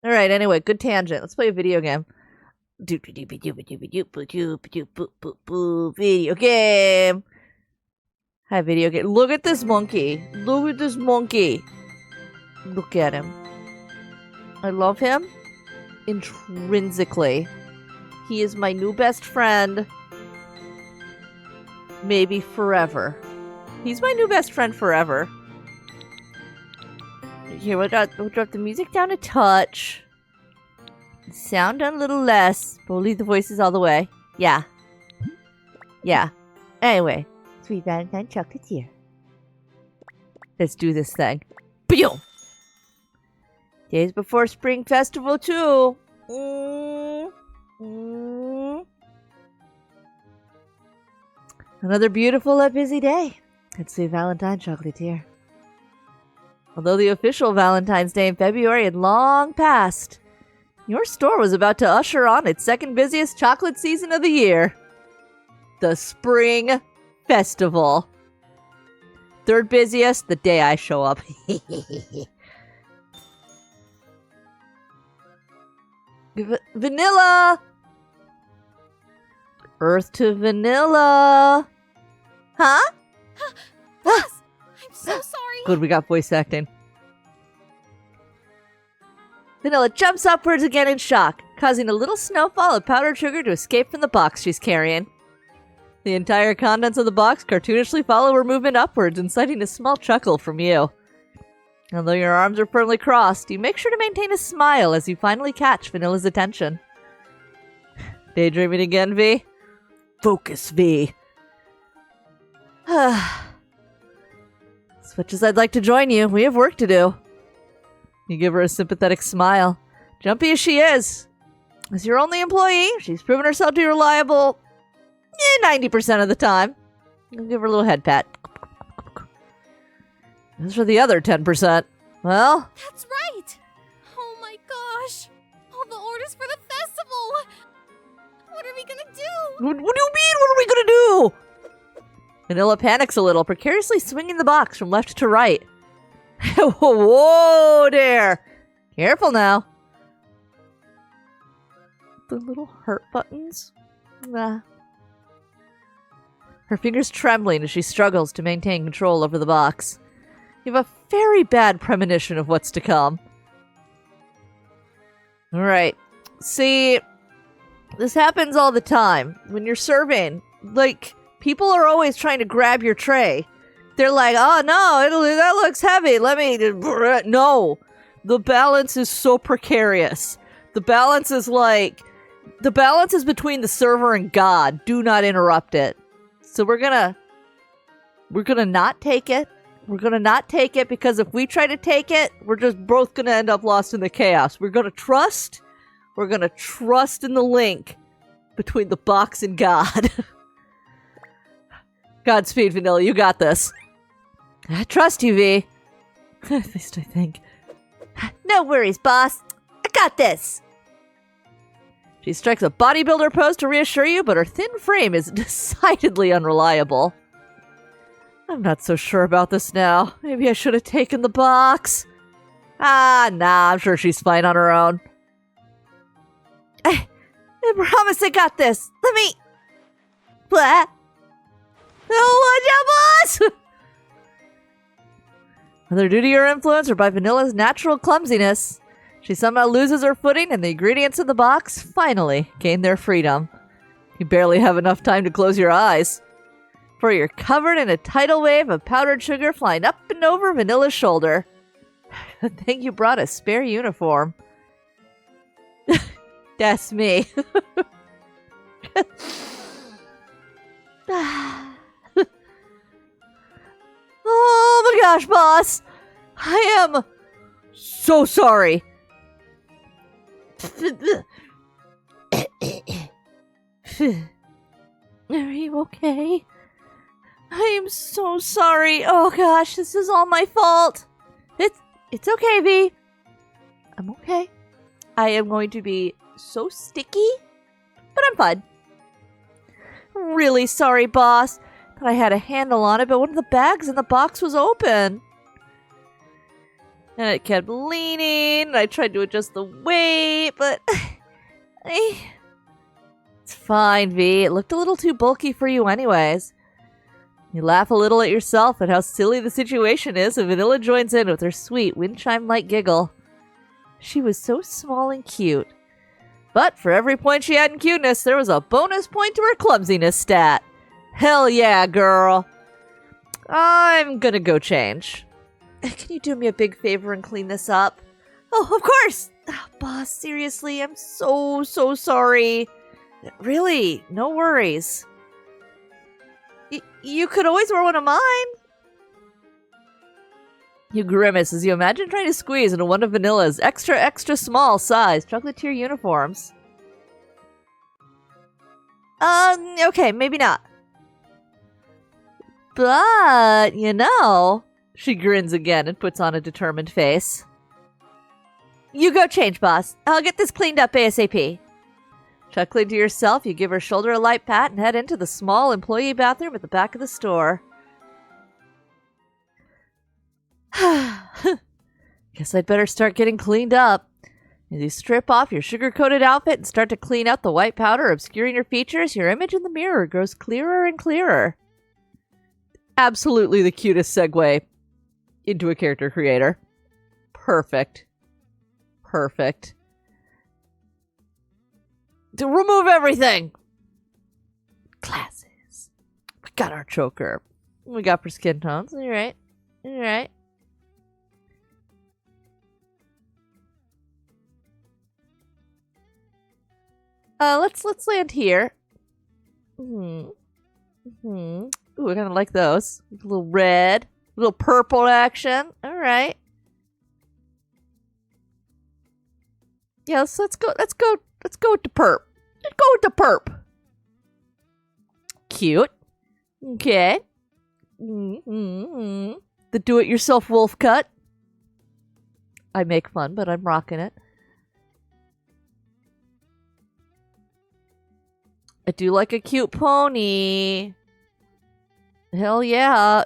Alright, anyway, good tangent. Let's play a video game. Video game. Hi, video game. Look at this monkey. Look at this monkey. Look at him. I love him intrinsically. He is my new best friend. Maybe forever. He's my new best friend forever. Here, we'll drop the music down a touch. Sound down a little less. But we'll leave the voices all the way. Yeah. Yeah. Anyway. Sweet Valentine Chocolatier. Let's do this thing. Boom! Days before Spring Festival, too. Another beautiful and busy day. It's Sweet Valentine Chocolatier. Although the official Valentine's Day in February had long passed, your store was about to usher on its second busiest chocolate season of the year. The Spring Festival. Third busiest, the day I show up. Vanilla! Earth to vanilla. Huh? Boss, I'm so sorry. Good, we got voice acting. Vanilla jumps upwards again in shock, causing a little snowfall of powdered sugar to escape from the box she's carrying. The entire contents of the box cartoonishly follow her movement upwards, inciting a small chuckle from you. Although your arms are firmly crossed, you make sure to maintain a smile as you finally catch Vanilla's attention. Daydreaming again, V? Focus, V. As much as I'd like to join you, we have work to do. You give her a sympathetic smile. Jumpy as she is. As your only employee, she's proven herself to be reliable 90% of the time. You'll give her a little head pat. As for the other 10%, well... That's right! Oh my gosh! All the orders for the festival! What are we gonna do? What do you mean, what are we gonna do? Vanilla panics a little, precariously swinging the box from left to right. Whoa there! Careful now. The little heart buttons? Nah. Her fingers trembling as she struggles to maintain control over the box. You have a very bad premonition of what's to come. Alright. See, this happens all the time. When you're serving, like, people are always trying to grab your tray. They're like, oh no, that looks heavy. Let me... No. The balance is so precarious. The balance is like... The balance is between the server and God. Do not interrupt it. So we're gonna not take it. We're gonna not take it because if we try to take it, we're just both gonna end up lost in the chaos. We're gonna trust in the link between the box and God. Godspeed, Vanilla, you got this. I trust you, V. At least I think. No worries, boss. I got this. She strikes a bodybuilder pose to reassure you, but her thin frame is decidedly unreliable. I'm not so sure about this now. Maybe I should have taken the box. Nah, I'm sure she's fine on her own. I promise I got this. Let me... What? Oh, watch out, boss! Whether due to your influence or by Vanilla's natural clumsiness, she somehow loses her footing and the ingredients in the box finally gain their freedom. You barely have enough time to close your eyes, for you're covered in a tidal wave of powdered sugar flying up and over Vanilla's shoulder. Good thing you brought a spare uniform. That's me. Oh my gosh, boss! I am so sorry. Are you okay? I am so sorry. Oh gosh, this is all my fault. It's okay, V. I'm okay. I am going to be so sticky, but I'm fine. Really sorry, boss. Thought I had a handle on it, but one of the bags in the box was open. And it kept leaning. I tried to adjust the weight, but... It's fine, V. It looked a little too bulky for you anyways. You laugh a little at yourself at how silly the situation is, and Vanilla joins in with her sweet, wind chime-like giggle. She was so small and cute. But for every point she had in cuteness, there was a bonus point to her clumsiness stat. Hell yeah, girl. I'm gonna go change. Can you do me a big favor and clean this up? Oh, of course! Oh, boss, seriously, I'm so sorry. Really, no worries. You could always wear one of mine. You grimace as you imagine trying to squeeze into one of Vanilla's extra small size chocolatier uniforms. Okay, maybe not. But, she grins again and puts on a determined face. You go change, boss. I'll get this cleaned up ASAP. Chuckling to yourself, you give her shoulder a light pat and head into the small employee bathroom at the back of the store. Guess I'd better start getting cleaned up. As you strip off your sugar-coated outfit and start to clean out the white powder obscuring your features, your image in the mirror grows clearer and clearer. Absolutely the cutest segue into a character creator. Perfect. To remove everything! Glasses. We got our choker. We got for skin tones. Alright. Let's land here. Ooh, I kind of like those. A little red, a little purple action. All right. Yeah, let's go with the perp. Let's go with the perp. Cute. Okay. The do-it-yourself wolf cut. I make fun, but I'm rocking it. I do like a cute pony. Hell yeah.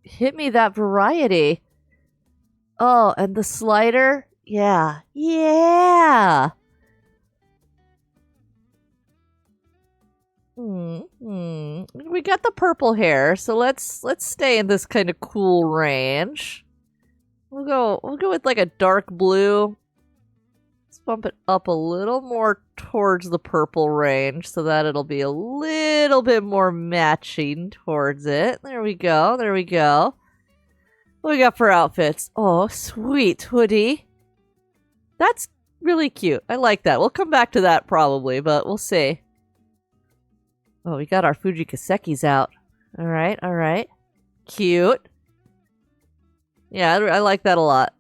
Hit me that variety. Oh, and the slider? Yeah. We got the purple hair, so let's stay in this kind of cool range. We'll go with like a dark blue. Let's bump it up a little more towards the purple range so that it'll be a little bit more matching towards it. There we go. What we got for outfits? Oh, sweet hoodie. That's really cute. I like that. We'll come back to that probably, but we'll see. Oh, we got our Fuji Kasekis out. Alright. Cute. Yeah, I like that a lot.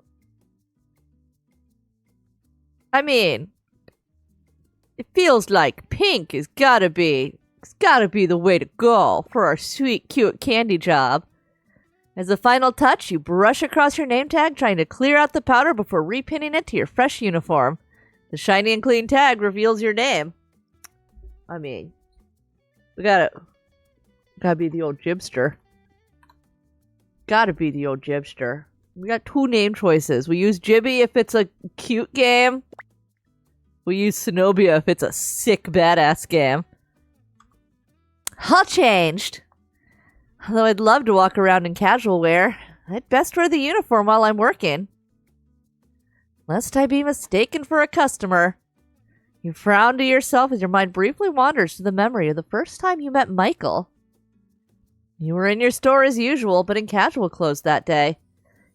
I mean, it feels like pink it's gotta be the way to go for our sweet, cute candy job. As a final touch, you brush across your name tag, trying to clear out the powder before repinning it to your fresh uniform. The shiny and clean tag reveals your name. I mean, we gotta be the old Jibster. Gotta be the old Jibster. We got two name choices. We use Jibby if it's a cute game. We use Zenobia if it's a sick, badass game. All changed. Although I'd love to walk around in casual wear, I'd best wear the uniform while I'm working. Lest I be mistaken for a customer. You frown to yourself as your mind briefly wanders to the memory of the first time you met Michael. You were in your store as usual, but in casual clothes that day.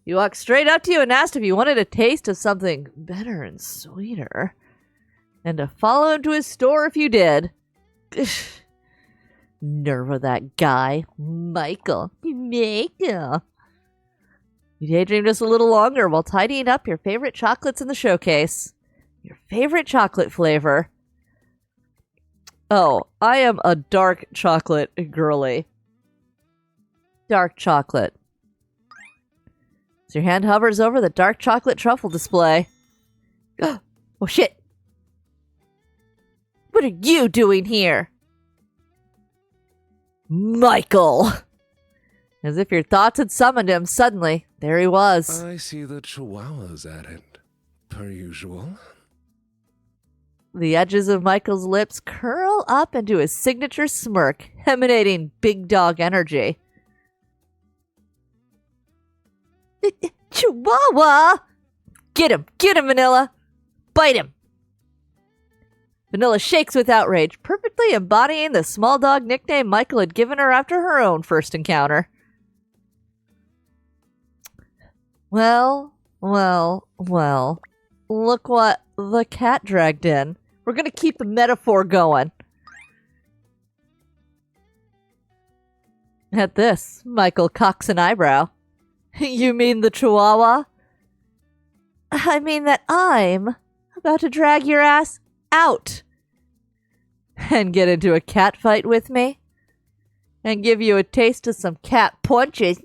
He walked straight up to you and asked if you wanted a taste of something better and sweeter. And to follow him to his store if you did. Nerve of that guy. Michael. You daydreamed just a little longer while tidying up your favorite chocolates in the showcase. Your favorite chocolate flavor. Oh, I am a dark chocolate girly. Dark chocolate. As your hand hovers over the dark chocolate truffle display. Oh shit! What are you doing here? Michael! As if your thoughts had summoned him, suddenly, there he was. I see the Chihuahua's at it, per usual. The edges of Michael's lips curl up into his signature smirk, emanating big dog energy. Chihuahua! Get him, Vanilla! Bite him! Vanilla shakes with outrage, perfectly embodying the small dog nickname Michael had given her after her own first encounter. Well, look what the cat dragged in. We're gonna keep the metaphor going. At this, Michael cocks an eyebrow. You mean the Chihuahua? I mean that I'm about to drag your ass out and get into a cat fight with me and give you a taste of some cat punches.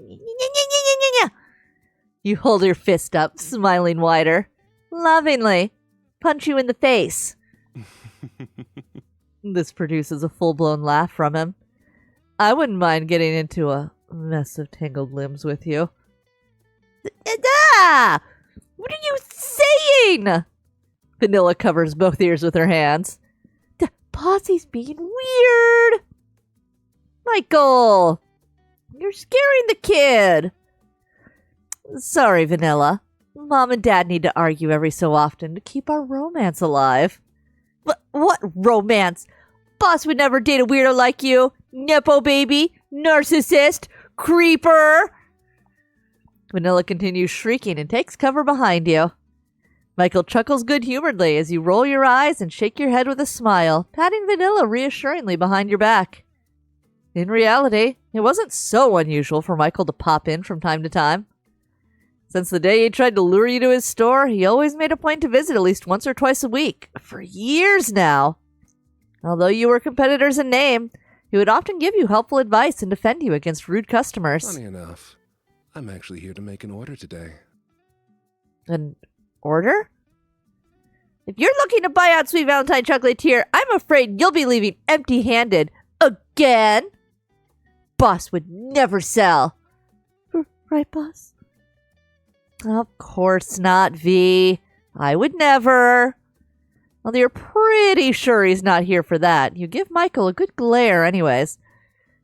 You hold your fist up, smiling wider. Lovingly. Punch you in the face. This produces a full-blown laugh from him. I wouldn't mind getting into a mess of tangled limbs with you. Ah! What are you saying? Vanilla covers both ears with her hands. Posse's being weird. Michael, you're scaring the kid. Sorry, Vanilla. Mom and Dad need to argue every so often to keep our romance alive. What romance? Boss would never date a weirdo like you. Nepo baby, narcissist, creeper. Vanilla continues shrieking and takes cover behind you. Michael chuckles good-humoredly as you roll your eyes and shake your head with a smile, patting Vanilla reassuringly behind your back. In reality, it wasn't so unusual for Michael to pop in from time to time. Since the day he tried to lure you to his store, he always made a point to visit at least once or twice a week, for years now. Although you were competitors in name, he would often give you helpful advice and defend you against rude customers. Funny enough, I'm actually here to make an order today. An order? If you're looking to buy out Sweet Valentine Chocolatier, I'm afraid you'll be leaving empty-handed. Again? Boss would never sell. Right, boss? Of course not, V. I would never. Well, you're pretty sure he's not here for that. You give Michael a good glare anyways.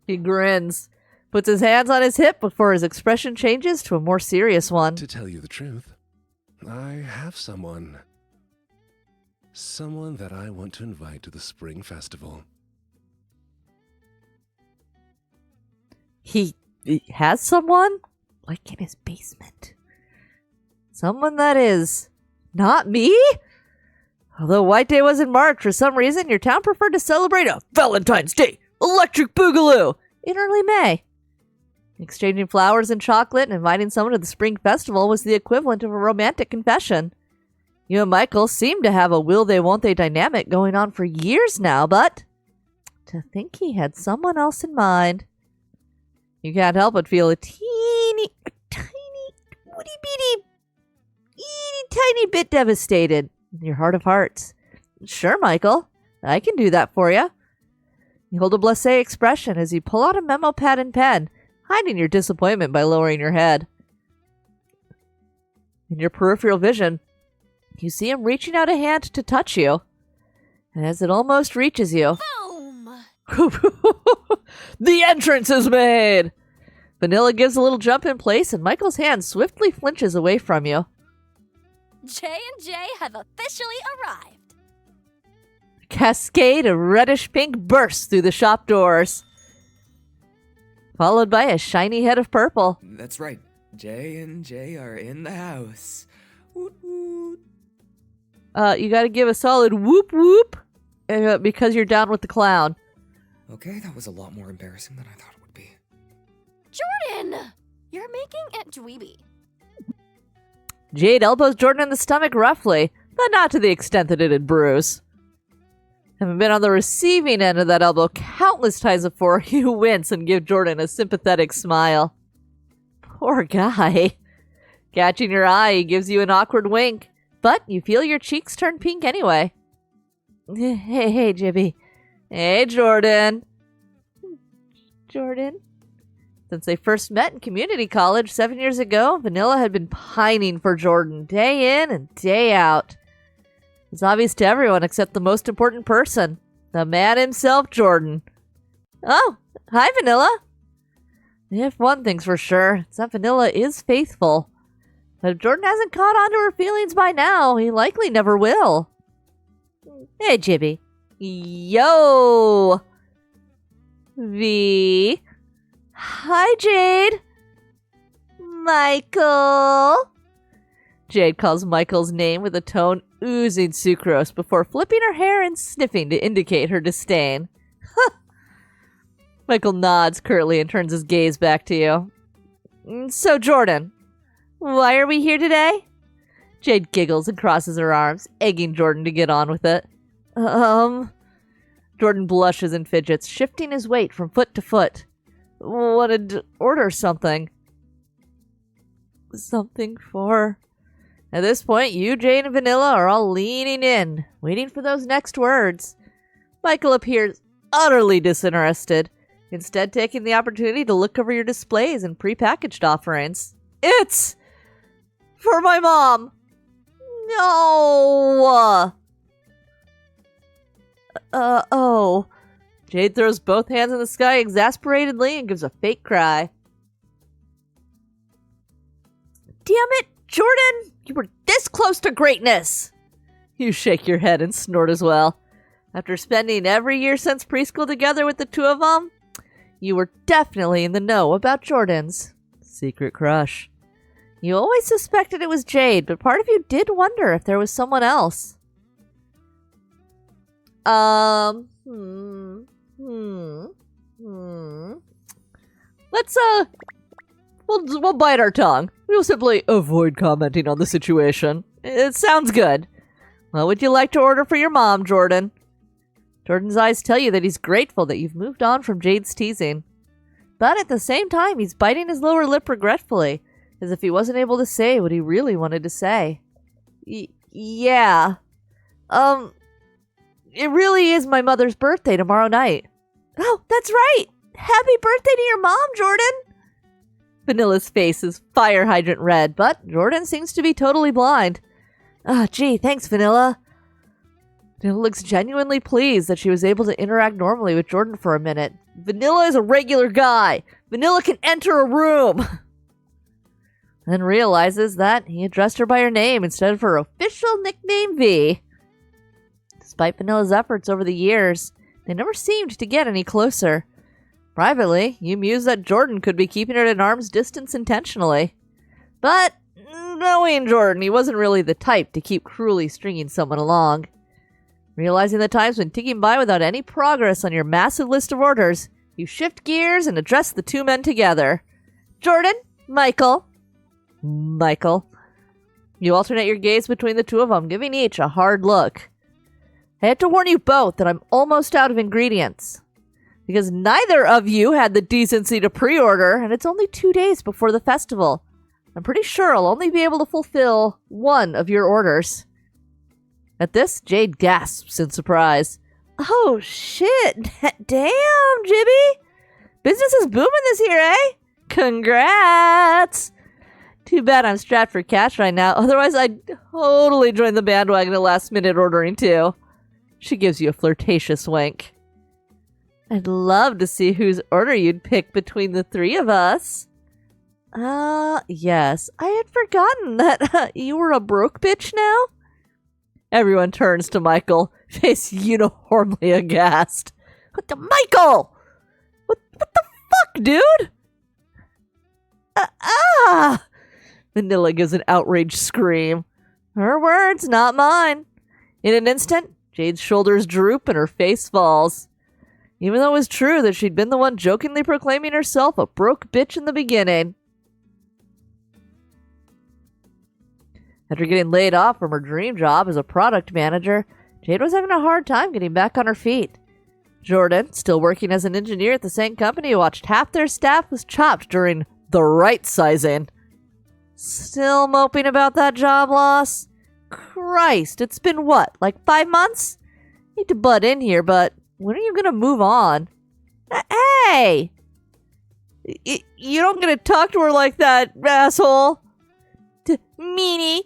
He grins, puts his hands on his hip before his expression changes to a more serious one. To tell you the truth, I have someone. Someone that I want to invite to the Spring Festival. He has someone? Like in his basement. Someone that is not me? Although White Day was in March, for some reason your town preferred to celebrate a Valentine's Day Electric Boogaloo in early May. Exchanging flowers and chocolate and inviting someone to the Spring Festival was the equivalent of a romantic confession. You and Michael seemed to have a will-they-won't-they dynamic going on for years now, but to think he had someone else in mind. You can't help but feel a tiny, itty-bitty, tiny bit devastated in your heart of hearts. Sure, Michael, I can do that for you. You hold a blasé expression as you pull out a memo pad and pen, hiding your disappointment by lowering your head. In your peripheral vision, you see him reaching out a hand to touch you. And as it almost reaches you, Boom! the entrance is made! Vanilla gives a little jump in place, and Michael's hand swiftly flinches away from you. J&J have officially arrived. A cascade of reddish pink bursts through the shop doors, followed by a shiny head of purple. That's right. J&J are in the house. Woot woot. You gotta give a solid whoop whoop because you're down with the clown. Okay, that was a lot more embarrassing than I thought it would be. Jordan! You're making it dweeby. Jade elbows Jordan in the stomach roughly, but not to the extent that it'd bruise. Having been on the receiving end of that elbow countless times before, you wince and give Jordan a sympathetic smile. Poor guy. Catching your eye, he gives you an awkward wink, but you feel your cheeks turn pink anyway. Hey, Jibby. Hey, Jordan. Jordan? Since they first met in community college 7 years ago, Vanilla had been pining for Jordan day in and day out. It's obvious to everyone except the most important person, the man himself, Jordan. Oh, hi, Vanilla. If one thing's for sure, it's that Vanilla is faithful. But if Jordan hasn't caught on to her feelings by now, he likely never will. Hey, Jibby. Yo! V. Hi, Jade. Michael. Jade calls Michael's name with a tone oozing sucrose before flipping her hair and sniffing to indicate her disdain. Michael nods curtly and turns his gaze back to you. So, Jordan, why are we here today? Jade giggles and crosses her arms, egging Jordan to get on with it. Jordan blushes and fidgets, shifting his weight from foot to foot. Wanted to order something. Something for... At this point, you, Jade, and Vanilla are all leaning in, waiting for those next words. Michael appears utterly disinterested, instead taking the opportunity to look over your displays and prepackaged offerings. It's for my mom. No. Oh. Jade throws both hands in the sky exasperatedly and gives a fake cry. Damn it, Jordan! You were this close to greatness! You shake your head and snort as well. After spending every year since preschool together with the two of them, you were definitely in the know about Jordan's secret crush. You always suspected it was Jade, but part of you did wonder if there was someone else. Let's, we'll bite our tongue. We'll simply avoid commenting on the situation. It sounds good. What would you like to order for your mom, Jordan? Jordan's eyes tell you that he's grateful that you've moved on from Jade's teasing. But at the same time, he's biting his lower lip regretfully, as if he wasn't able to say what he really wanted to say. Yeah. It really is my mother's birthday tomorrow night. Oh, that's right! Happy birthday to your mom, Jordan! Vanilla's face is fire hydrant red, but Jordan seems to be totally blind. Gee, thanks, Vanilla. Vanilla looks genuinely pleased that she was able to interact normally with Jordan for a minute. Vanilla is a regular guy. Vanilla can enter a room. Then realizes that he addressed her by her name instead of her official nickname V. Despite Vanilla's efforts over the years, they never seemed to get any closer. Privately, you mused that Jordan could be keeping her at an arm's distance intentionally. But, knowing Jordan, he wasn't really the type to keep cruelly stringing someone along. Realizing the time's been ticking by without any progress on your massive list of orders, you shift gears and address the two men together. Jordan, Michael. Michael. You alternate your gaze between the two of them, giving each a hard look. I had to warn you both that I'm almost out of ingredients. Because neither of you had the decency to pre-order, and it's only 2 days before the festival. I'm pretty sure I'll only be able to fulfill one of your orders. At this, Jade gasps in surprise. Oh, shit. Damn, Jibby. Business is booming this year, eh? Congrats. Too bad I'm strapped for cash right now. Otherwise, I'd totally join the bandwagon at last-minute ordering, too. She gives you a flirtatious wink. I'd love to see whose order you'd pick between the three of us. Yes. I had forgotten that you were a broke bitch now. Everyone turns to Michael, face uniformly aghast. What the Michael? What the fuck, dude? Vanilla gives an outraged scream. Her words, not mine. In an instant, Jade's shoulders droop and her face falls. Even though it was true that she'd been the one jokingly proclaiming herself a broke bitch in the beginning. After getting laid off from her dream job as a product manager, Jade was having a hard time getting back on her feet. Jordan, still working as an engineer at the same company, watched half their staff was chopped during the right sizing. Still moping about that job loss? Christ, it's been what, like 5 months? Need to butt in here, but when are you gonna move on? Hey! You don't get to talk to her like that, asshole. Meanie.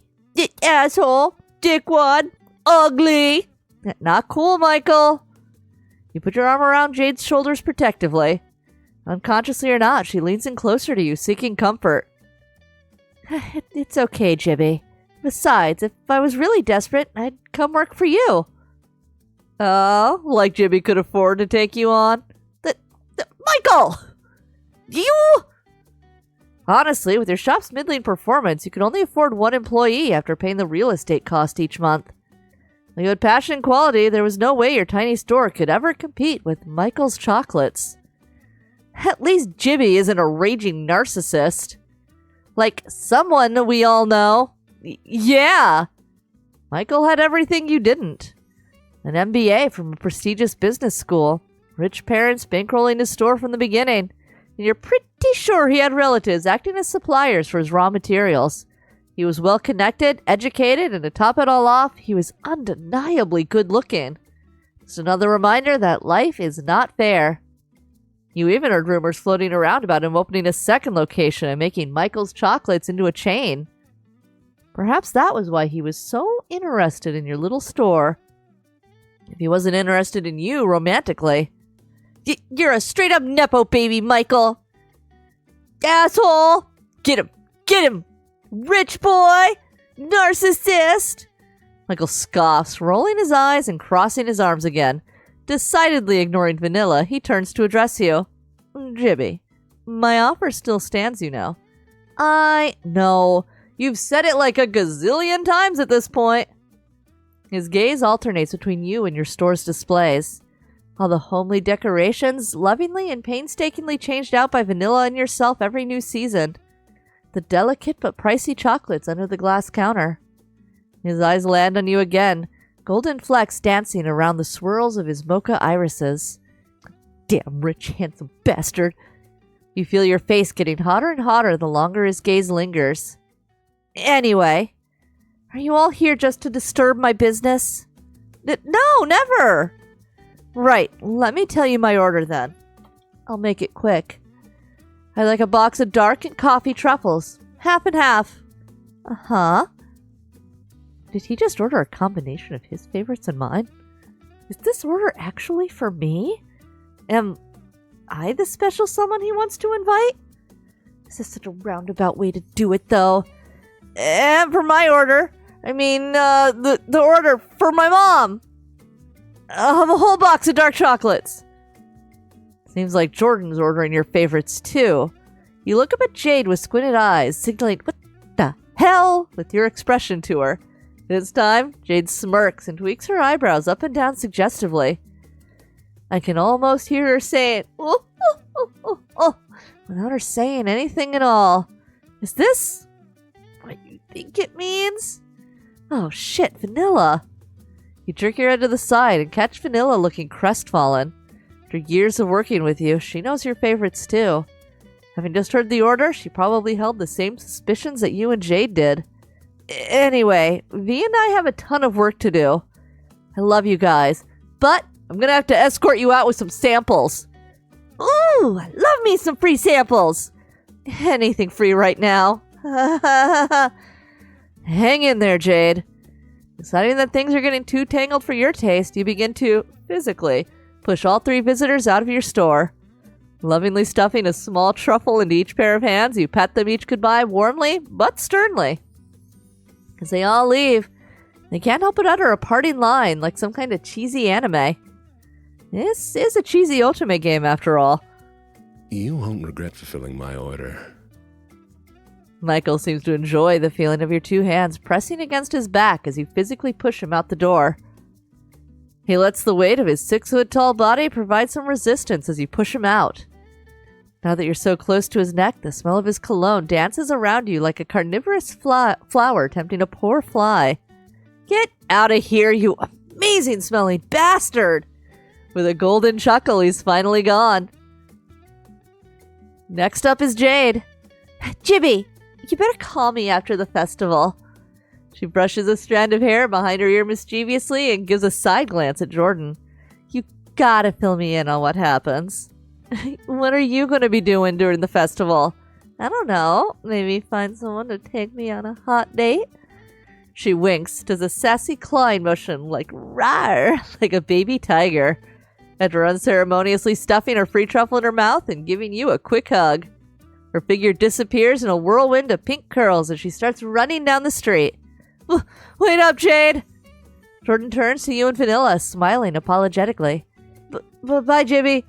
Asshole. Dickwad. Ugly. Not cool, Michael. You put your arm around Jade's shoulders protectively. Unconsciously or not, she leans in closer to you, seeking comfort. It's okay, Jibby. Besides, if I was really desperate, I'd come work for you. Oh, like Jibby could afford to take you on? Michael! You... Honestly, with your shop's middling performance, you could only afford one employee after paying the real estate cost each month. Like, with passion and quality, there was no way your tiny store could ever compete with Michael's chocolates. At least Jibby isn't a raging narcissist. Like someone we all know. Yeah! Michael had everything you didn't. An MBA from a prestigious business school. Rich parents bankrolling his store from the beginning. And you're pretty sure he had relatives acting as suppliers for his raw materials. He was well connected, educated, and to top it all off, he was undeniably good looking. It's another reminder that life is not fair. You even heard rumors floating around about him opening a second location and making Michael's chocolates into a chain. Perhaps that was why he was so interested in your little store. If he wasn't interested in you romantically. You're a straight-up nepo baby, Michael. Asshole! Get him! Get him! Rich boy! Narcissist! Michael scoffs, rolling his eyes and crossing his arms again. Decidedly ignoring Vanilla, he turns to address you. Jibby, my offer still stands, you know. I know. You've said it like a gazillion times at this point. His gaze alternates between you and your store's displays. All the homely decorations, lovingly and painstakingly changed out by Vanilla and yourself every new season. The delicate but pricey chocolates under the glass counter. His eyes land on you again, golden flecks dancing around the swirls of his mocha irises. Damn rich, handsome bastard. You feel your face getting hotter and hotter the longer his gaze lingers. Anyway, are you all here just to disturb my business? No, never! Right, let me tell you my order then. I'll make it quick. I'd like a box of dark and coffee truffles. Half and half. Uh-huh. Did he just order a combination of his favorites and mine? Is this order actually for me? Am I the special someone he wants to invite? This is such a roundabout way to do it, though. And for my order, I mean, the order for my mom. I'll have a whole box of dark chocolates. Seems like Jordan's ordering your favorites, too. You look up at Jade with squinted eyes, signaling, what the hell, with your expression to her. This time, Jade smirks and tweaks her eyebrows up and down suggestively. I can almost hear her saying, oh, without her saying anything at all. Is this what you think it means? Oh shit, Vanilla. You jerk your head to the side and catch Vanilla looking crestfallen. After years of working with you, she knows your favorites too. Having just heard the order, she probably held the same suspicions that you and Jade did. Anyway, V and I have a ton of work to do. I love you guys, but I'm gonna have to escort you out with some samples. Ooh, I love me some free samples. Anything free right now. Hang in there, Jade. Deciding that things are getting too tangled for your taste, you begin to, physically, push all three visitors out of your store. Lovingly stuffing a small truffle into each pair of hands, you pat them each goodbye warmly, but sternly. As they all leave, they can't help but utter a parting line like some kind of cheesy anime. This is a cheesy otome game, after all. You won't regret fulfilling my order. Michael seems to enjoy the feeling of your two hands pressing against his back as you physically push him out the door. He lets the weight of his 6-foot-tall body provide some resistance as you push him out. Now that you're so close to his neck, the smell of his cologne dances around you like a carnivorous flower tempting a poor fly. Get out of here, you amazing-smelling bastard! With a golden chuckle, he's finally gone. Next up is Jade. Jibby, you better call me after the festival. She brushes a strand of hair behind her ear mischievously and gives a side glance at Jordan. You gotta fill me in on what happens. What are you going to be doing during the festival? I don't know. Maybe find someone to take me on a hot date? She winks, does a sassy clawing motion like rawr, like a baby tiger. After unceremoniously stuffing her free truffle in her mouth and giving you a quick hug. Her figure disappears in a whirlwind of pink curls as she starts running down the street. Wait up, Jade! Jordan turns to you and Vanilla, smiling apologetically. Bye, Jibby.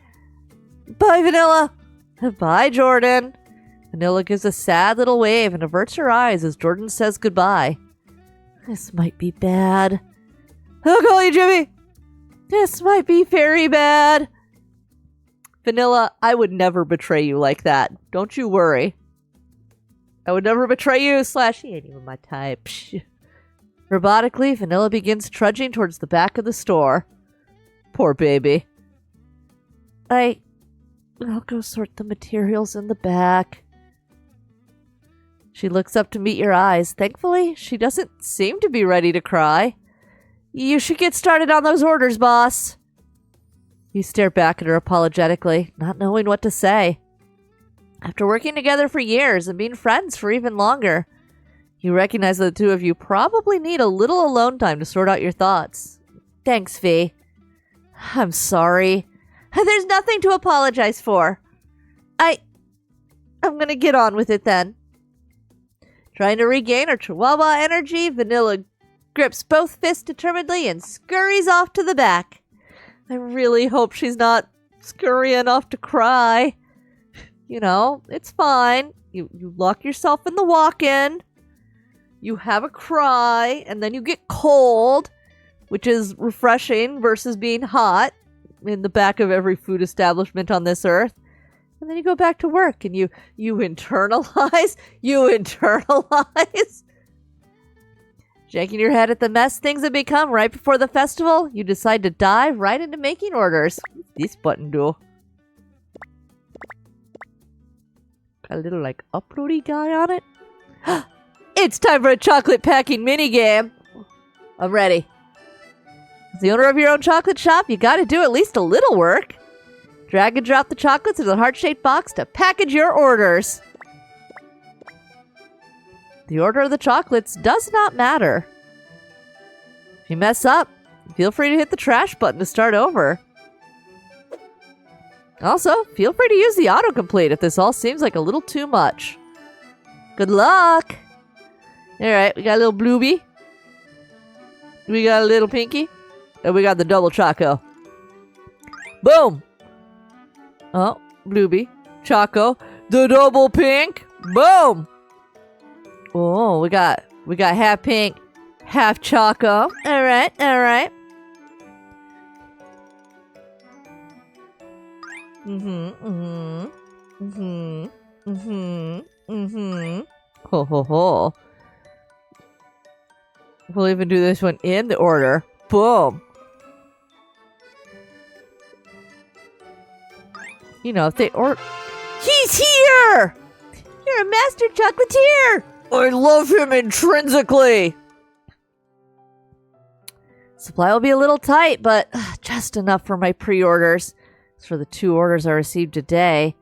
Bye, Vanilla. Bye, Jordan. Vanilla gives a sad little wave and averts her eyes as Jordan says goodbye. This might be bad. I'll call you, Jimmy. This might be very bad. Vanilla, I would never betray you like that. Don't you worry. I would never betray you, / he ain't even my type. Robotically, Vanilla begins trudging towards the back of the store. Poor baby. I'll go sort the materials in the back. She looks up to meet your eyes. Thankfully, she doesn't seem to be ready to cry. You should get started on those orders, boss. You stare back at her apologetically, not knowing what to say. After working together for years and being friends for even longer, you recognize that the two of you probably need a little alone time to sort out your thoughts. Thanks, V. I'm sorry. There's nothing to apologize for. I'm gonna get on with it then. Trying to regain her chihuahua energy, Vanilla grips both fists determinedly and scurries off to the back. I really hope she's not scurrying off to cry. You know, it's fine. You lock yourself in the walk-in. You have a cry, and then you get cold, which is refreshing versus being hot in the back of every food establishment on this earth. And then you go back to work, and you internalize. Shaking your head at the mess things have become right before the festival, you decide to dive right into making orders. What's this button do? A little, like, uploady guy on it? It's time for a chocolate packing minigame! I'm ready. As the owner of your own chocolate shop, you gotta do at least a little work. Drag and drop the chocolates into the heart-shaped box to package your orders. The order of the chocolates does not matter. If you mess up, feel free to hit the trash button to start over. Also, feel free to use the autocomplete if this all seems like a little too much. Good luck! Alright, we got a little Blueby. We got a little Pinky. And we got the double Choco. Boom! Oh, Blueby. Choco. The double pink. Boom! Oh, we got half pink, half Choco. Alright. Ho. We'll even do this one in the order. Boom. You know, if they He's here! You're a master chocolatier! I love him intrinsically! Supply will be a little tight, but just enough for my pre-orders. As for the 2 orders I received today,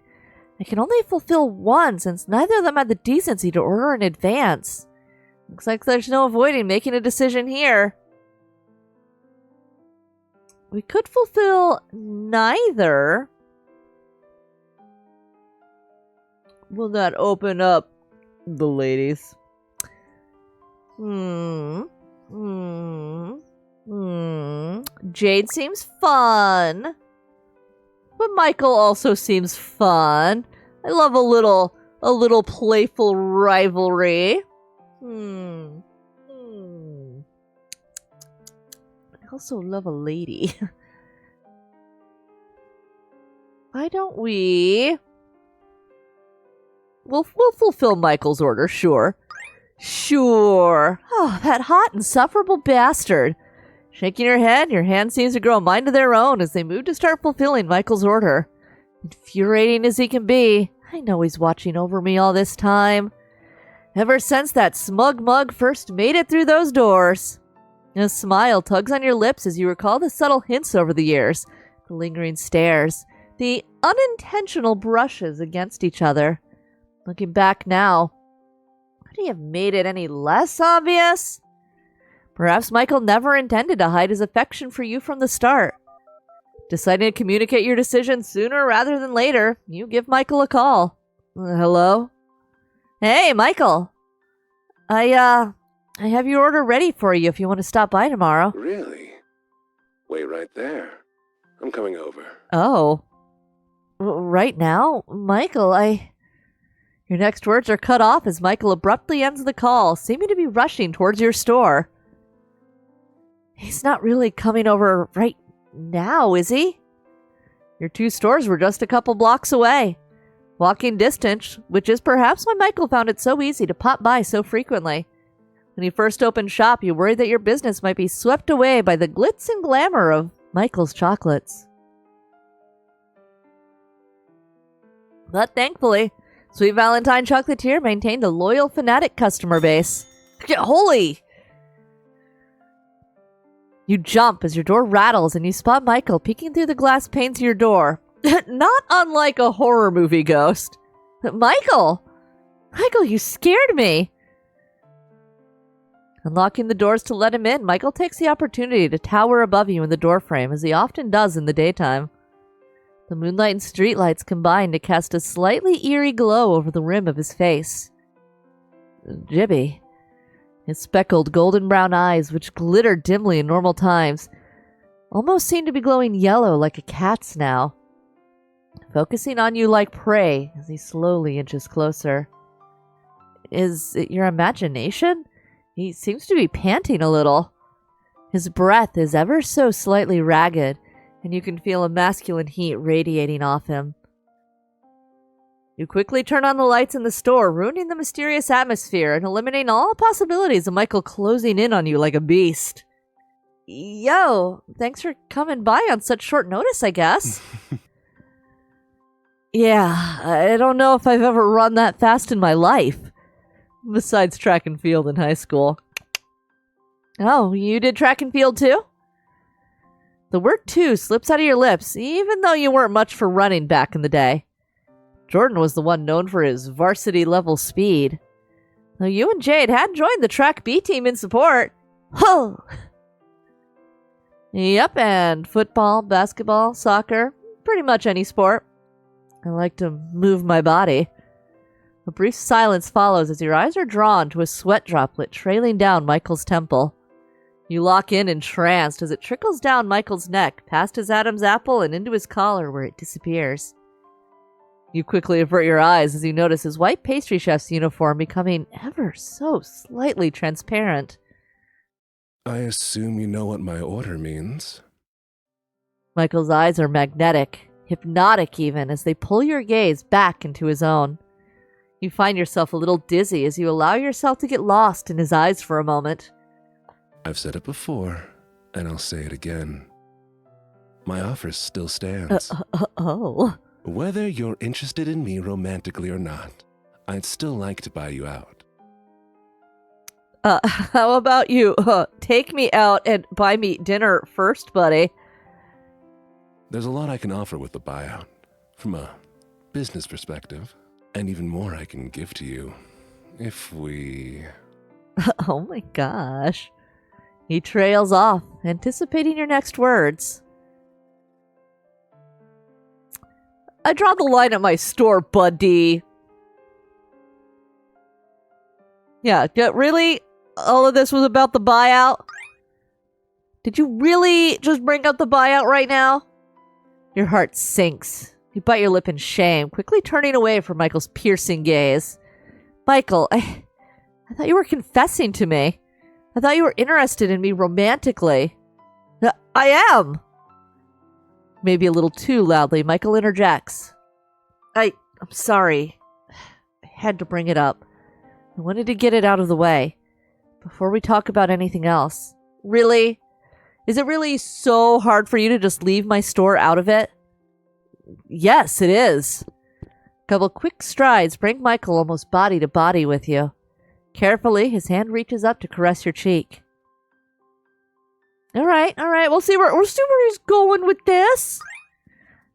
I can only fulfill one since neither of them had the decency to order in advance. Looks like there's no avoiding making a decision here. We could fulfill neither. Will that open up the ladies? Jade seems fun. But Michael also seems fun. I love a little playful rivalry. I also love a lady. Why don't we... We'll fulfill Michael's order, sure. Sure. Oh, that hot, insufferable bastard. Shaking her head, your hand seems to grow a mind of their own as they move to start fulfilling Michael's order. Infuriating as he can be, I know he's watching over me all this time. Ever since that smug mug first made it through those doors. A smile tugs on your lips as you recall the subtle hints over the years, the lingering stares, the unintentional brushes against each other. Looking back now, could he have made it any less obvious? Perhaps Michael never intended to hide his affection for you from the start. Deciding to communicate your decision sooner rather than later, you give Michael a call. Hello? Hey, Michael. I have your order ready for you if you want to stop by tomorrow. Really? Wait right there. I'm coming over. Oh. Right now? Michael, Your next words are cut off as Michael abruptly ends the call, seeming to be rushing towards your store. He's not really coming over right now, is he? Your two stores were just a couple blocks away. Walking distance, which is perhaps why Michael found it so easy to pop by so frequently. When he first opened shop, you worried that your business might be swept away by the glitz and glamour of Michael's chocolates. But thankfully, Sweet Valentine Chocolatier maintained a loyal fanatic customer base. Holy! You jump as your door rattles and you spot Michael peeking through the glass panes of your door. Not unlike a horror movie ghost. Michael! Michael, you scared me! Unlocking the doors to let him in, Michael takes the opportunity to tower above you in the doorframe, as he often does in the daytime. The moonlight and streetlights combine to cast a slightly eerie glow over the rim of his face. Jibby. His speckled golden brown eyes, which glittered dimly in normal times, almost seem to be glowing yellow like a cat's now. Focusing on you like prey as he slowly inches closer. Is it your imagination? He seems to be panting a little. His breath is ever so slightly ragged, and you can feel a masculine heat radiating off him. You quickly turn on the lights in the store, ruining the mysterious atmosphere and eliminating all possibilities of Michael closing in on you like a beast. Yo, thanks for coming by on such short notice, I guess. Yeah, I don't know if I've ever run that fast in my life. Besides track and field in high school. Oh, you did track and field too? The word "too" slips out of your lips, even though you weren't much for running back in the day. Jordan was the one known for his varsity-level speed. Though you and Jade had joined the track B team in support. Huh! Yep, and football, basketball, soccer, pretty much any sport. I like to move my body. A brief silence follows as your eyes are drawn to a sweat droplet trailing down Michael's temple. You lock in entranced as it trickles down Michael's neck, past his Adam's apple and into his collar where it disappears. You quickly avert your eyes as you notice his white pastry chef's uniform becoming ever so slightly transparent. I assume you know what my order means. Michael's eyes are magnetic, hypnotic even, as they pull your gaze back into his own. You find yourself a little dizzy as you allow yourself to get lost in his eyes for a moment. I've said it before, and I'll say it again. My offer still stands. Oh. Whether you're interested in me romantically or not, I'd still like to buy you out. How about you take me out and buy me dinner first, buddy? There's a lot I can offer with the buyout, from a business perspective, and even more I can give to you, if we... Oh my gosh. He trails off, anticipating your next words. I draw the line at my store, buddy. Yeah, really? All of this was about the buyout? Did you really just bring up the buyout right now? Your heart sinks. You bite your lip in shame, quickly turning away from Michael's piercing gaze. Michael, I thought you were confessing to me. I thought you were interested in me romantically. I am! Maybe a little too loudly, Michael interjects. I'm sorry. I had to bring it up. I wanted to get it out of the way before we talk about anything else. Really? Is it really so hard for you to just leave my store out of it? Yes, it is. A couple quick strides bring Michael almost body to body with you. Carefully, his hand reaches up to caress your cheek. All right. We'll see where he's going with this.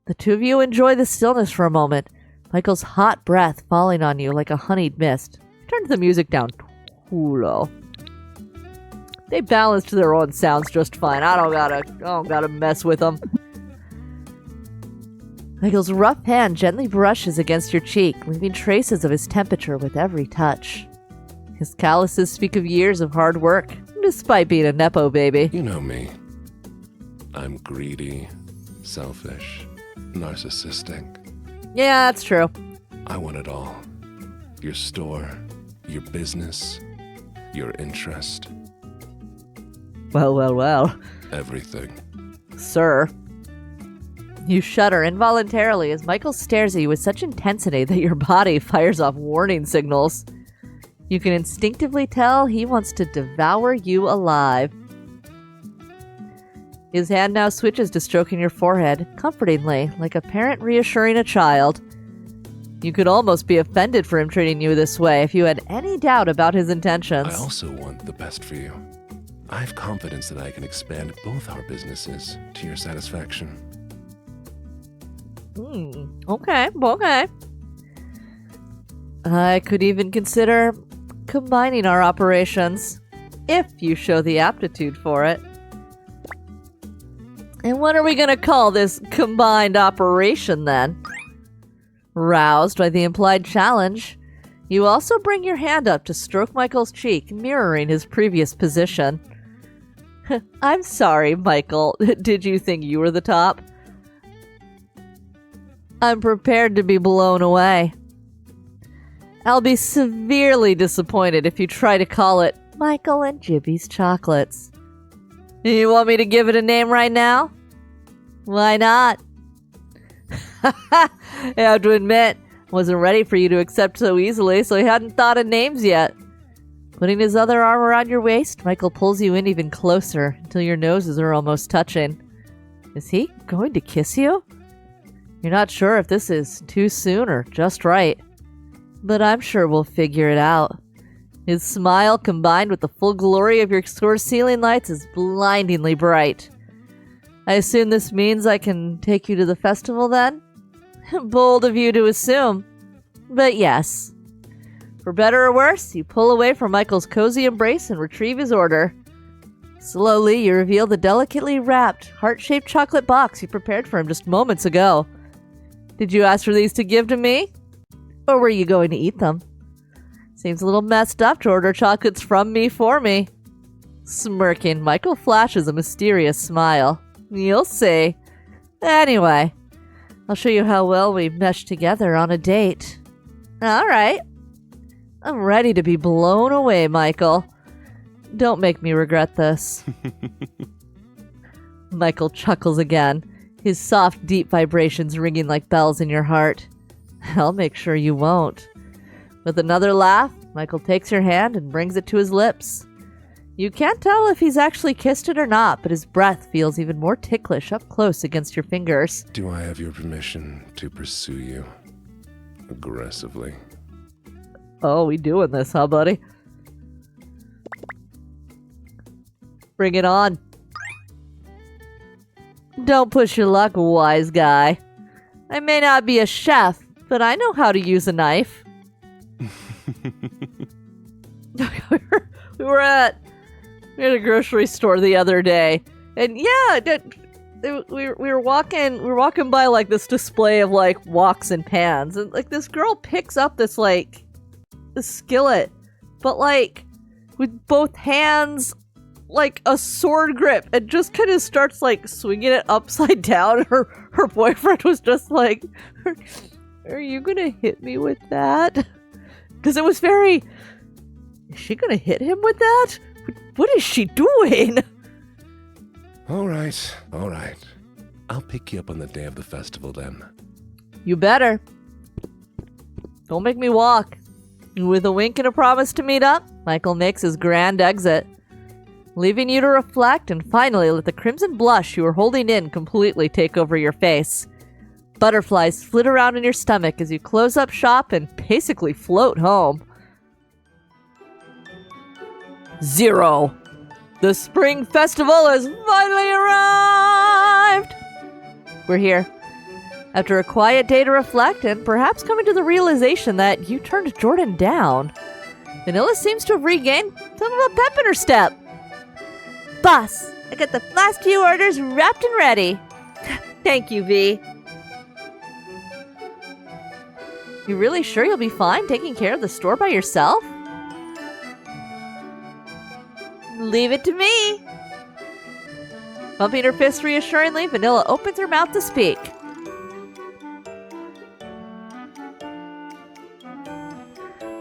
The two of you enjoy the stillness for a moment, Michael's hot breath falling on you like a honeyed mist. Turn the music down too low. They balanced their own sounds just fine. I don't gotta mess with them. Michael's rough hand gently brushes against your cheek, leaving traces of his temperature with every touch. His calluses speak of years of hard work, despite being a nepo baby. You know me. I'm greedy, selfish, narcissistic. Yeah, that's true. I want it all. Your store, your business, your interest, Well. everything. Sir. You shudder involuntarily as Michael stares at you with such intensity that your body fires off warning signals. You can instinctively tell he wants to devour you alive. His hand now switches to stroking your forehead, comfortingly, like a parent reassuring a child. You could almost be offended for him treating you this way if you had any doubt about his intentions. I also want the best for you. I have confidence that I can expand both our businesses to your satisfaction. Okay. I could even consider combining our operations, if you show the aptitude for it. And what are we going to call this combined operation, then? Roused by the implied challenge, you also bring your hand up to stroke Michael's cheek, mirroring his previous position. I'm sorry, Michael. Did you think you were the top? I'm prepared to be blown away. I'll be severely disappointed if you try to call it Michael and Jibby's Chocolates. You want me to give it a name right now? Why not? I have to admit, wasn't ready for you to accept so easily, so he hadn't thought of names yet. Putting his other arm around your waist, Michael pulls you in even closer until your noses are almost touching. Is he going to kiss you? You're not sure if this is too soon or just right, but I'm sure we'll figure it out. His smile, combined with the full glory of your store's ceiling lights, is blindingly bright. I assume this means I can take you to the festival, then? Bold of you to assume, but yes. For better or worse, you pull away from Michael's cozy embrace and retrieve his order. Slowly, you reveal the delicately wrapped, heart-shaped chocolate box you prepared for him just moments ago. Did you ask for these to give to me? Or were you going to eat them? Seems a little messed up to order chocolates from me for me. Smirking, Michael flashes a mysterious smile. You'll see. Anyway, I'll show you how well we mesh together on a date. All right. I'm ready to be blown away, Michael. Don't make me regret this. Michael chuckles again, his soft, deep vibrations ringing like bells in your heart. I'll make sure you won't. With another laugh, Michael takes your hand and brings it to his lips. You can't tell if he's actually kissed it or not, but his breath feels even more ticklish up close against your fingers. Do I have your permission to pursue you aggressively? Oh, we doing this, huh, buddy? Bring it on. Don't push your luck, wise guy. I may not be a chef, but I know how to use a knife. we were at a grocery store the other day, and yeah, we were walking by like this display of like woks and pans, and like this girl picks up this skillet, but like with both hands, like a sword grip, and just kind of starts like swinging it upside down. Her boyfriend was just like, "Are you gonna hit me with that?" Because it was very. Is she gonna hit him with that? What is she doing? All right. I'll pick you up on the day of the festival then. You better. Don't make me walk. With a wink and a promise to meet up, Michael makes his grand exit, leaving you to reflect and finally let the crimson blush you were holding in completely take over your face. Butterflies flit around in your stomach as you close up shop and basically float home. 0. The spring festival has finally arrived! We're here. After a quiet day to reflect and perhaps coming to the realization that you turned Jordan down, Vanilla seems to have regained some of a pep in her step. Boss, I got the last few orders wrapped and ready. Thank you, V. You really sure you'll be fine taking care of the store by yourself? Leave it to me. Bumping her fist reassuringly, Vanilla opens her mouth to speak.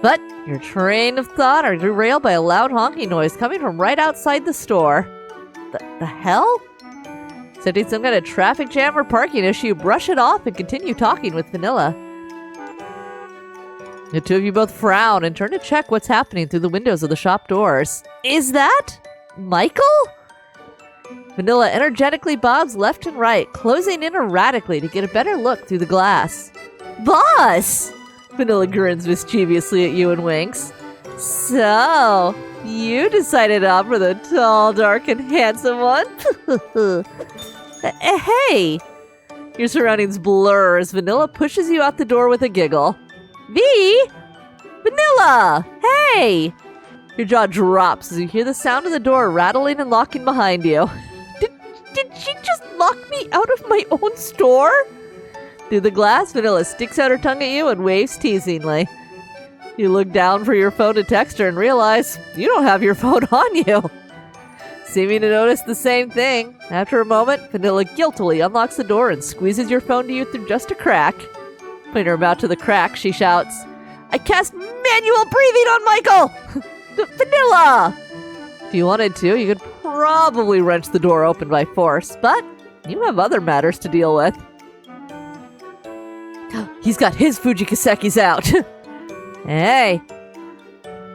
But your train of thought are derailed by a loud honking noise coming from right outside the store. The hell? Sensing some kind of traffic jam or parking issue, you brush it off and continue talking with Vanilla. The two of you both frown and turn to check what's happening through the windows of the shop doors. Is that Michael? Vanilla energetically bobs left and right, closing in erratically to get a better look through the glass. Boss! Vanilla grins mischievously at you and winks. So, you decided to opt for the tall, dark, and handsome one? Hey! Your surroundings blur as Vanilla pushes you out the door with a giggle. V? Vanilla! Hey! Your jaw drops as you hear the sound of the door rattling and locking behind you. Did she just lock me out of my own store? Through the glass, Vanilla sticks out her tongue at you and waves teasingly. You look down for your phone to text her and realize you don't have your phone on you. Seeming to notice the same thing, after a moment, Vanilla guiltily unlocks the door and squeezes your phone to you through just a crack. Putting her about to the crack, she shouts, I cast manual breathing on Michael! Vanilla! If you wanted to, you could probably wrench the door open by force, but you have other matters to deal with. He's got his Fujikasekis out! Hey!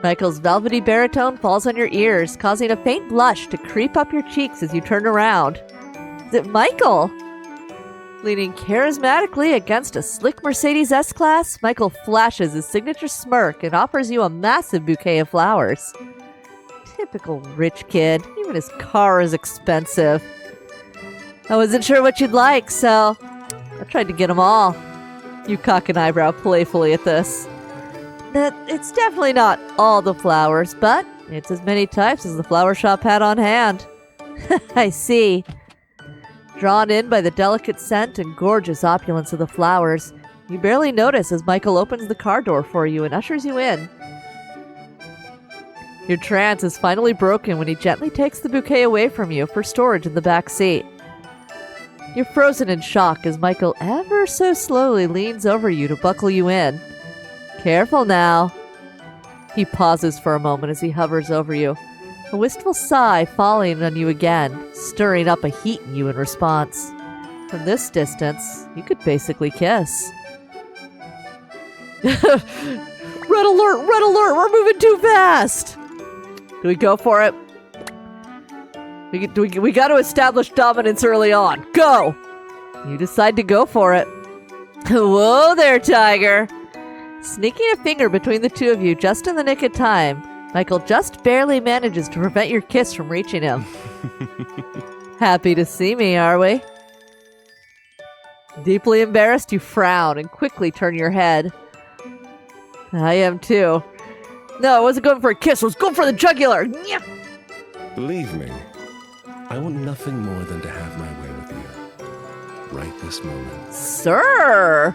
Michael's velvety baritone falls on your ears, causing a faint blush to creep up your cheeks as you turn around. Is it Michael? Leaning charismatically against a slick Mercedes S-Class, Michael flashes his signature smirk and offers you a massive bouquet of flowers. Typical rich kid. Even his car is expensive. I wasn't sure what you'd like, so I tried to get them all. You cock an eyebrow playfully at this. It's definitely not all the flowers, but it's as many types as the flower shop had on hand. I see. Drawn in by the delicate scent and gorgeous opulence of the flowers, you barely notice as Michael opens the car door for you and ushers you in. Your trance is finally broken when he gently takes the bouquet away from you for storage in the back seat. You're frozen in shock as Michael ever so slowly leans over you to buckle you in. Careful now. He pauses for a moment as he hovers over you, a wistful sigh falling on you again, stirring up a heat in you in response. From this distance, you could basically kiss. Red alert! Red alert! We're moving too fast! Do we go for it? We got to establish dominance early on. Go! You decide to go for it. Whoa there, Tiger! Sneaking a finger between the two of you just in the nick of time, Michael just barely manages to prevent your kiss from reaching him. Happy to see me, are we? Deeply embarrassed, you frown and quickly turn your head. I am too. No, I wasn't going for a kiss, I was going for the jugular! Believe me, I want nothing more than to have my way with you. Right this moment. Sir!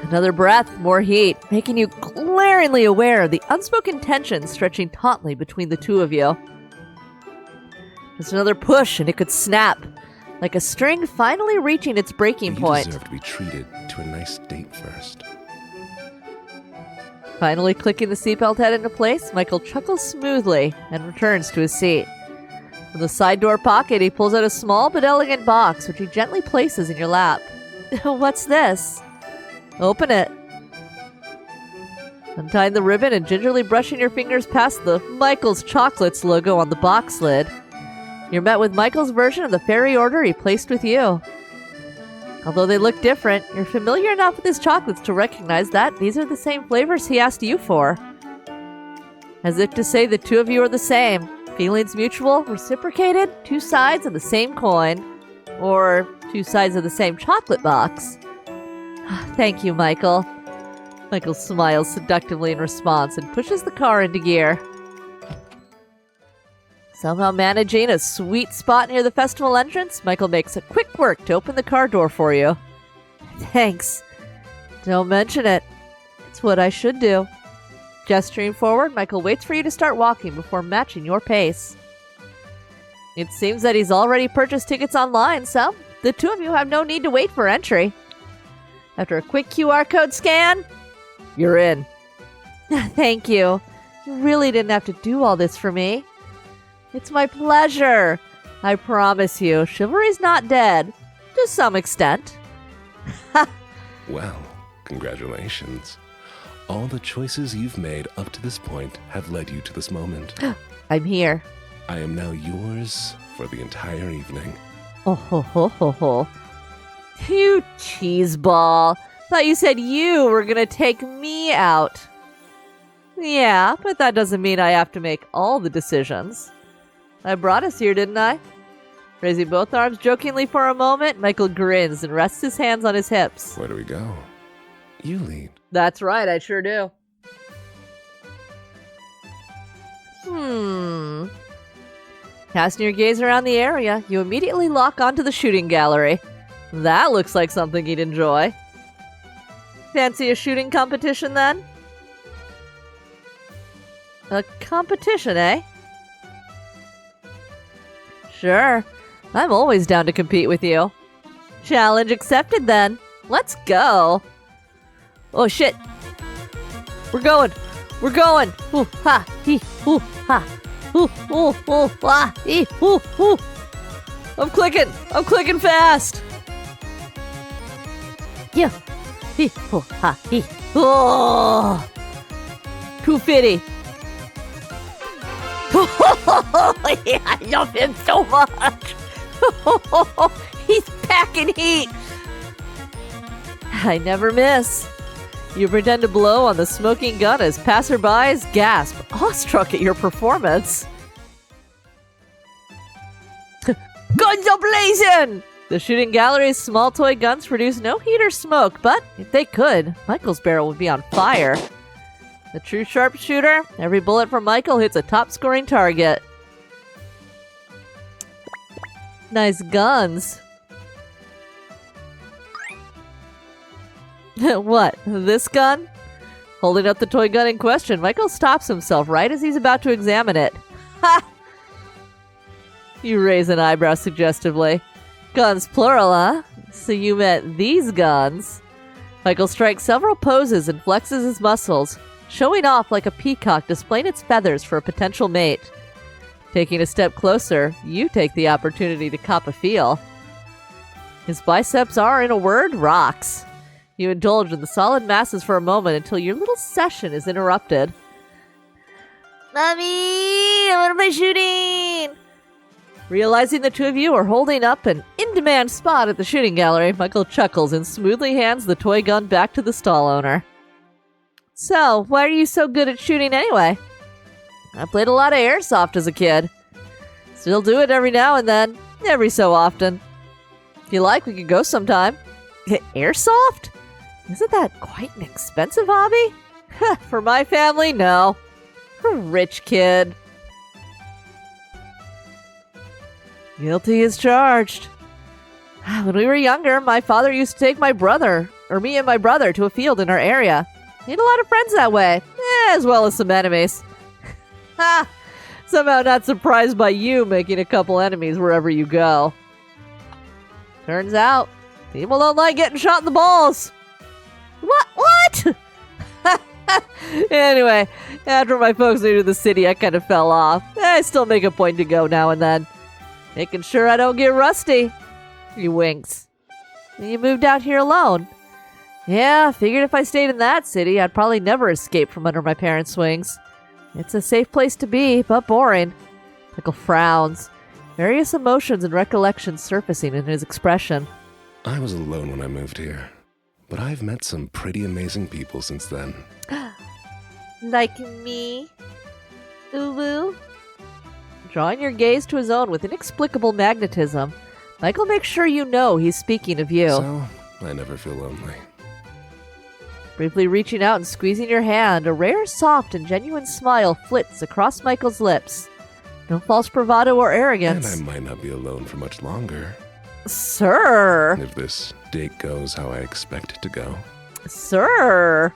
Another breath, more heat, making you glaringly aware of the unspoken tension stretching tautly between the two of you. Just another push and it could snap, like a string finally reaching its breaking point. You deserve to be treated to a nice date first. Finally clicking the seatbelt head into place, Michael chuckles smoothly and returns to his seat. From the side door pocket, he pulls out a small but elegant box, which he gently places in your lap. What's this? Open it. Untying the ribbon and gingerly brushing your fingers past the Michael's Chocolates logo on the box lid, you're met with Michael's version of the fairy order he placed with you. Although they look different, you're familiar enough with his chocolates to recognize that these are the same flavors he asked you for. As if to say the two of you are the same. Feelings mutual, reciprocated, two sides of the same coin. Or Two sides of the same chocolate box. Thank you, Michael. Michael smiles seductively in response and pushes the car into gear. Somehow managing a sweet spot near the festival entrance, Michael makes a quick work to open the car door for you. Thanks. Don't mention it. It's what I should do. Gesturing forward, Michael waits for you to start walking before matching your pace. It seems that he's already purchased tickets online, so the two of you have no need to wait for entry. After a quick QR code scan, you're in. Thank you. You really didn't have to do all this for me. It's my pleasure. I promise you, chivalry's not dead. To some extent. Well, congratulations. All the choices you've made up to this point have led you to this moment. I'm here. I am now yours for the entire evening. Oh ho ho ho ho. You cheeseball. Thought you said you were gonna take me out. Yeah, but that doesn't mean I have to make all the decisions. I brought us here, didn't I? Raising both arms jokingly for a moment, Michael grins and rests his hands on his hips. Where do we go? You lead. That's right, I sure do. Casting your gaze around the area, you immediately lock onto the shooting gallery. That looks like something you'd enjoy. Fancy a shooting competition, then? A competition, eh? Sure. I'm always down to compete with you. Challenge accepted, then. Let's go. Oh, shit. We're going. We're going. Ooh, ha, hee, ooh, ha. Ooh, ooh, ooh, ah, hee, ooh, ooh. I'm clicking. I'm clicking fast. Yeah. Hee, ooh, ha, hee. Oh. 250. Yeah, I love him so much. He's packing heat. I never miss. You pretend to blow on the smoking gun as passerbys gasp, awestruck at your performance. Guns a-blazing! The shooting gallery's small toy guns produce no heat or smoke, but if they could, Michael's barrel would be on fire. The true sharpshooter, every bullet from Michael hits a top-scoring target. Nice guns. What, this gun? Holding up the toy gun in question, Michael stops himself right as he's about to examine it. Ha! You raise an eyebrow suggestively. Guns plural, huh? So you meant these guns? Michael strikes several poses and flexes his muscles, showing off like a peacock displaying its feathers for a potential mate. Taking a step closer, you take the opportunity to cop a feel. His biceps are, in a word, rocks. You indulge in the solid masses for a moment until your little session is interrupted. Mommy, I want to play shooting! Realizing the two of you are holding up an in-demand spot at the shooting gallery, Michael chuckles and smoothly hands the toy gun back to the stall owner. So, why are you so good at shooting anyway? I played a lot of airsoft as a kid. Still do it every now and then, every so often. If you like, we could go sometime. Airsoft? Isn't that quite an expensive hobby? For my family, no. For a rich kid. Guilty as charged. When we were younger, my father used to take me and my brother, to a field in our area. He had a lot of friends that way, as well as some enemies. Ha! Somehow not surprised by you making a couple enemies wherever you go. Turns out, people don't like getting shot in the balls. What? Anyway, after my folks moved to the city, I kind of fell off. I still make a point to go now and then. Making sure I don't get rusty. He winks. You moved out here alone. Yeah, figured if I stayed in that city, I'd probably never escape from under my parents' wings. It's a safe place to be, but boring. Michael frowns, various emotions and recollections surfacing in his expression. I was alone when I moved here, but I've met some pretty amazing people since then. Like me? Uwu? Drawing your gaze to his own with inexplicable magnetism, Michael makes sure you know he's speaking of you. So, I never feel lonely. Briefly reaching out and squeezing your hand, a rare, soft, and genuine smile flits across Michael's lips. No false bravado or arrogance. And I might not be alone for much longer. Sir! If this date goes how I expect it to go. Sir!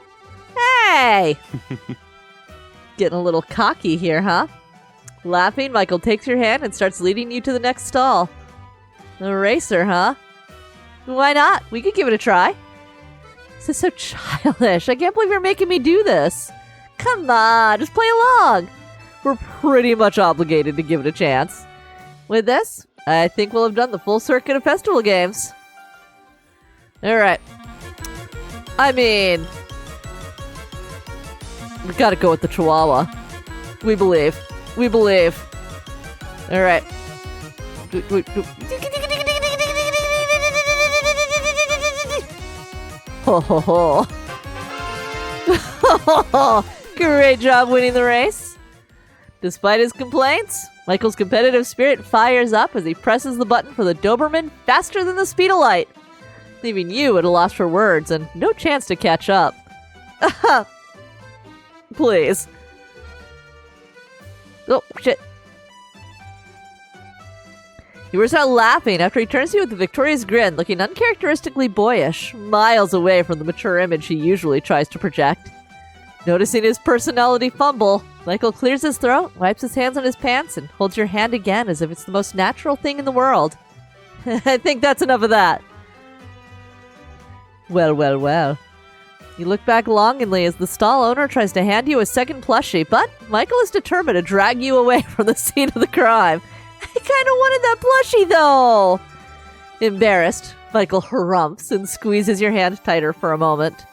Hey! Getting a little cocky here, huh? Laughing, Michael takes your hand and starts leading you to the next stall. A racer, huh? Why not? We could give it a try. This is so childish. I can't believe you're making me do this. Come on, just play along. We're pretty much obligated to give it a chance. With this, I think we'll have done the full circuit of festival games. Alright. I mean, we gotta go with the Chihuahua. We believe. We believe. Alright. Ho ho ho. Great job winning the race. Despite his complaints, Michael's competitive spirit fires up as he presses the button for the Doberman faster than the speed of light, leaving you at a loss for words and no chance to catch up. Please. Oh, shit. He bursts out laughing after he turns to you with a victorious grin, looking uncharacteristically boyish, miles away from the mature image he usually tries to project. Noticing his personality fumble, Michael clears his throat, wipes his hands on his pants, and holds your hand again as if it's the most natural thing in the world. I think that's enough of that. Well, well, well. You look back longingly as the stall owner tries to hand you a second plushie, but Michael is determined to drag you away from the scene of the crime. I kind of wanted that plushie, though! Embarrassed, Michael harumphs and squeezes your hand tighter for a moment.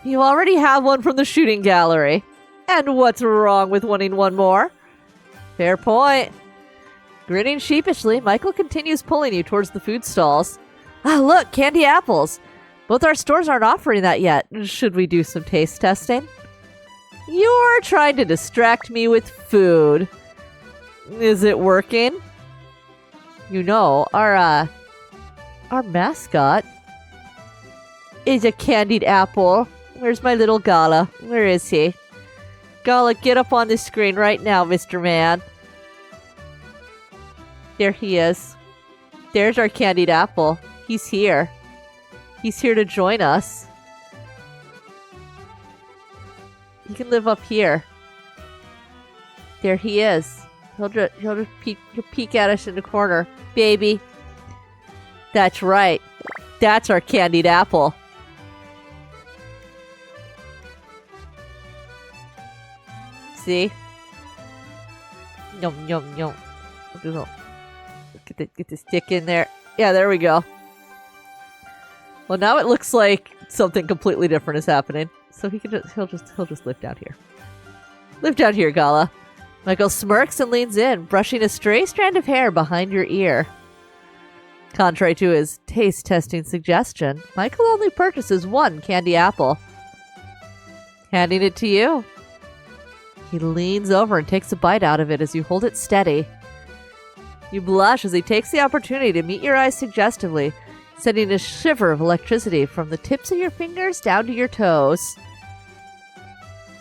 You already have one from the shooting gallery. And what's wrong with wanting one more? Fair point. Grinning sheepishly, Michael continues pulling you towards the food stalls. Ah, look, candy apples! Both our stores aren't offering that yet. Should we do some taste testing? You're trying to distract me with food. Is it working? You know, our mascot is a candied apple. Where's my little Gala? Where is he? Gala, get up on the screen right now, Mr. Man. There he is. There's our candied apple. He's here. He's here to join us. He can live up here. There he is. He'll just peek at us in the corner. Baby. That's right. That's our candied apple. See? Yum, yum, yum. Get the stick in there. Yeah, there we go. Well, now it looks like something completely different is happening. So he'll just live down here. Live down here, Gala. Michael smirks and leans in, brushing a stray strand of hair behind your ear. Contrary to his taste-testing suggestion, Michael only purchases one candy apple. Handing it to you. He leans over and takes a bite out of it as you hold it steady. You blush as he takes the opportunity to meet your eyes suggestively, sending a shiver of electricity from the tips of your fingers down to your toes.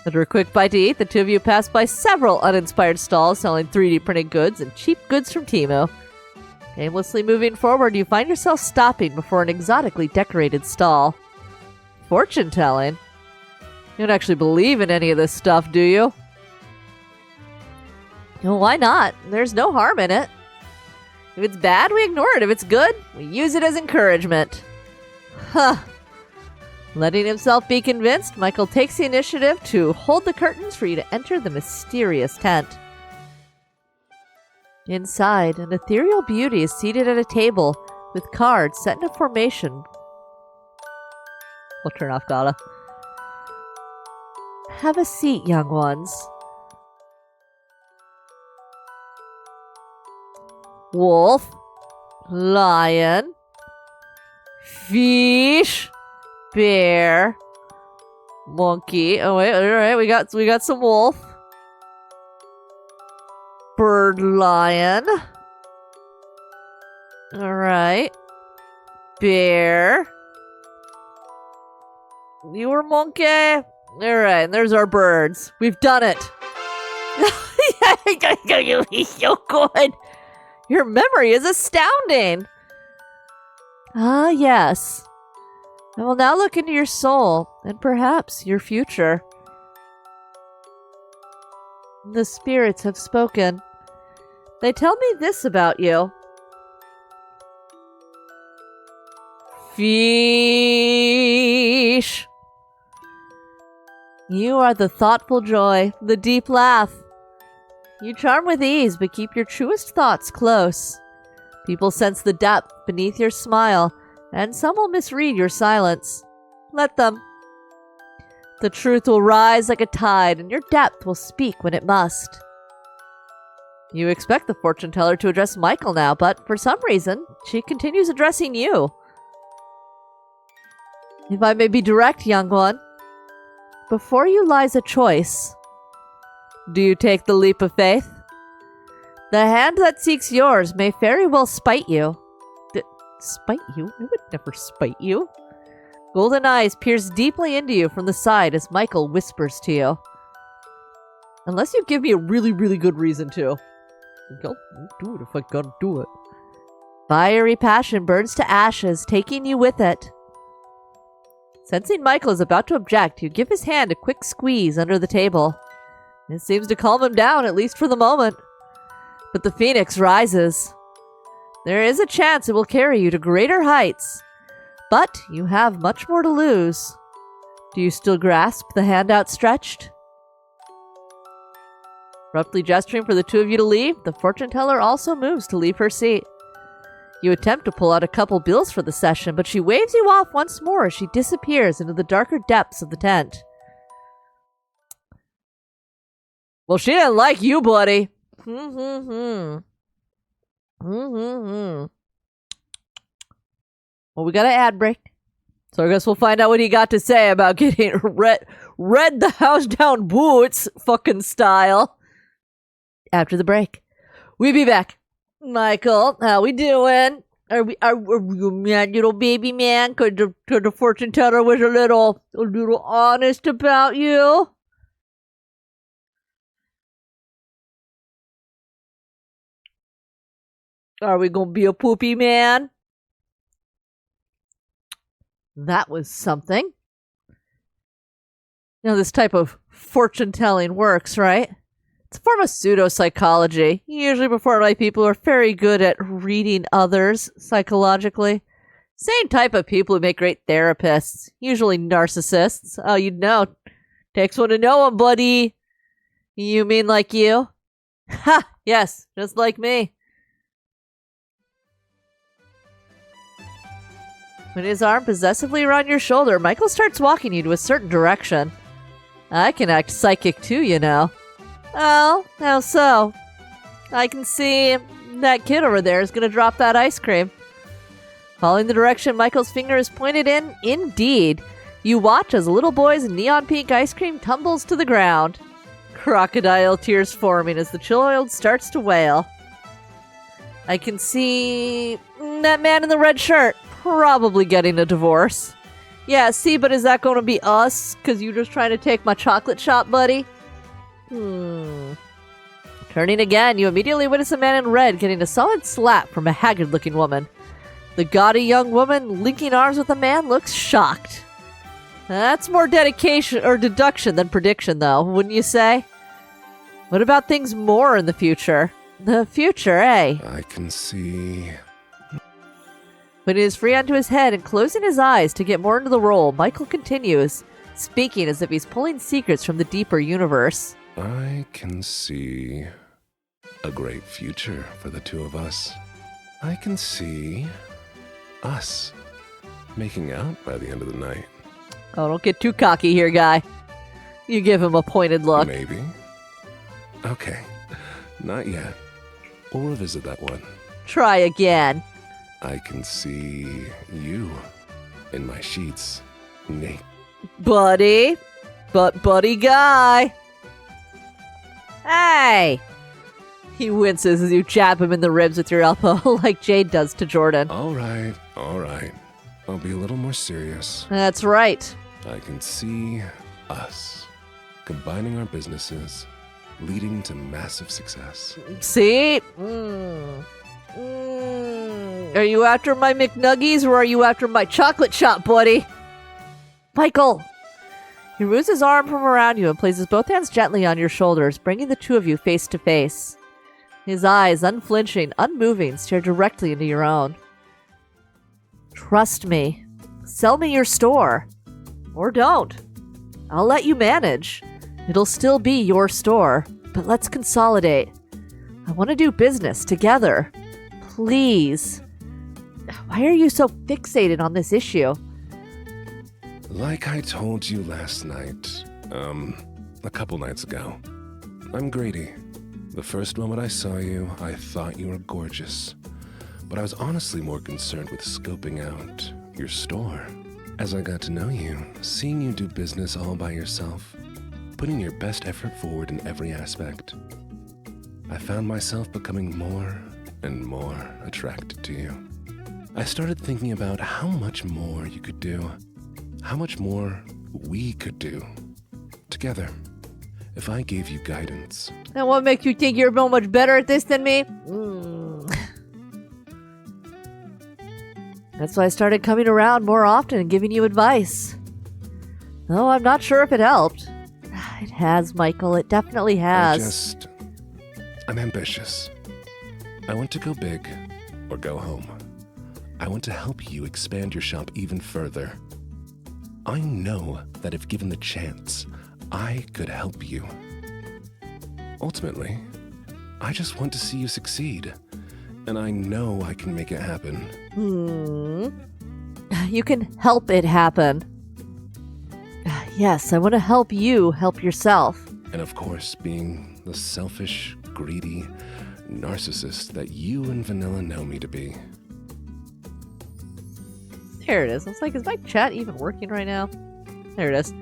After a quick bite to eat, the two of you pass by several uninspired stalls selling 3D printed goods and cheap goods from Temu. Aimlessly moving forward, you find yourself stopping before an exotically decorated stall. Fortune telling? You don't actually believe in any of this stuff, do you? Well, why not? There's no harm in it. If it's bad, we ignore it. If it's good, we use it as encouragement. Huh. Letting himself be convinced, Michael takes the initiative to hold the curtains for you to enter the mysterious tent. Inside, an ethereal beauty is seated at a table with cards set in a formation. We'll turn off Gala. Have a seat, young ones. Wolf, lion, fish, bear, monkey. Oh wait, all right, we got some wolf, bird, lion, Alright. Bear. You were monkey. Alright, and there's our birds. We've done it. He's so good. Your memory is astounding. Ah, yes. I will now look into your soul, and perhaps your future. The spirits have spoken. They tell me this about you. Fish. You are the thoughtful joy, the deep laugh. You charm with ease, but keep your truest thoughts close. People sense the depth beneath your smile, and some will misread your silence. Let them. The truth will rise like a tide, and your depth will speak when it must. You expect the fortune teller to address Michael now, but for some reason, she continues addressing you. If I may be direct, young one, before you lies a choice. Do you take the leap of faith? The hand that seeks yours may very well spite you. Spite you? I would never spite you. Golden eyes pierce deeply into you from the side as Michael whispers to you. Unless you give me a really, really good reason to. I'll do it if I gotta do it. Fiery passion burns to ashes, taking you with it. Sensing Michael is about to object, you give his hand a quick squeeze under the table. It seems to calm him down, at least for the moment. But the phoenix rises. There is a chance it will carry you to greater heights. But you have much more to lose. Do you still grasp the hand outstretched? Abruptly gesturing for the two of you to leave, the fortune teller also moves to leave her seat. You attempt to pull out a couple bills for the session, but she waves you off once more as she disappears into the darker depths of the tent. Well, she didn't like you, buddy. Well, we got an ad break. So I guess we'll find out what he got to say about getting red the house down boots fucking style. After the break. We'll be back. Michael, how we doing? Are you mad, little baby man? Cause the fortune teller was a little honest about you? Are we gonna be a poopy man? That was something. You know, this type of fortune telling works, right? It's a form of pseudopsychology, usually performed by people who are very good at reading others psychologically. Same type of people who make great therapists, usually narcissists. Oh, you'd know. Takes one to know one, buddy. You mean like you? Ha! Yes, just like me. With his arm possessively around your shoulder, Michael starts walking you to a certain direction. I can act psychic too, you know. Oh, how so? I can see that kid over there is going to drop that ice cream. Following the direction Michael's finger is pointed in, indeed, you watch as a little boy's neon pink ice cream tumbles to the ground. Crocodile tears forming as the child starts to wail. I can see that man in the red shirt probably getting a divorce. Yeah, see, but is that going to be us? Because you're just trying to take my chocolate shop, buddy? Turning again, you immediately witness a man in red getting a solid slap from a haggard-looking woman. The gaudy young woman linking arms with the man looks shocked. That's more dedication or deduction than prediction, though, wouldn't you say? What about things more in the future? The future, eh? I can see. When he is free onto his head and closing his eyes to get more into the role, Michael continues, speaking as if he's pulling secrets from the deeper universe. I can see a great future for the two of us. I can see us making out by the end of the night. Oh, don't get too cocky here, guy. You give him a pointed look. Maybe. Okay, not yet. We'll revisit that one. Try again. I can see you in my sheets, naked. Buddy guy. Hey! He winces as you jab him in the ribs with your elbow, like Jade does to Jordan. All right. I'll be a little more serious. That's right. I can see us combining our businesses, leading to massive success. See? Are you after my McNuggies or are you after my chocolate shop, buddy? Michael! He removes his arm from around you and places both hands gently on your shoulders, bringing the two of you face to face. His eyes, unflinching, unmoving, stare directly into your own. Trust me. Sell me your store. Or don't. I'll let you manage. It'll still be your store, but let's consolidate. I want to do business together. Please. Why are you so fixated on this issue? Like I told you last night, a couple nights ago, I'm greedy. The first moment I saw you, I thought you were gorgeous. But I was honestly more concerned with scoping out your store. As I got to know you, seeing you do business all by yourself, putting your best effort forward in every aspect, I found myself becoming more and more attracted to you. I started thinking about how much more you could do, how much more we could do together if I gave you guidance. And what makes you think you're so much better at this than me? That's why I started coming around more often and giving you advice. Though I'm not sure if it helped. It has, Michael. It definitely has. I'm ambitious. I want to go big or go home. I want to help you expand your shop even further. I know that if given the chance, I could help you. Ultimately, I just want to see you succeed, and I know I can make it happen. You can help it happen. Yes, I want to help you help yourself. And of course, being the selfish, greedy narcissist that you and Vanilla know me to be. There it is. It's like, is my chat even working right now? There it is.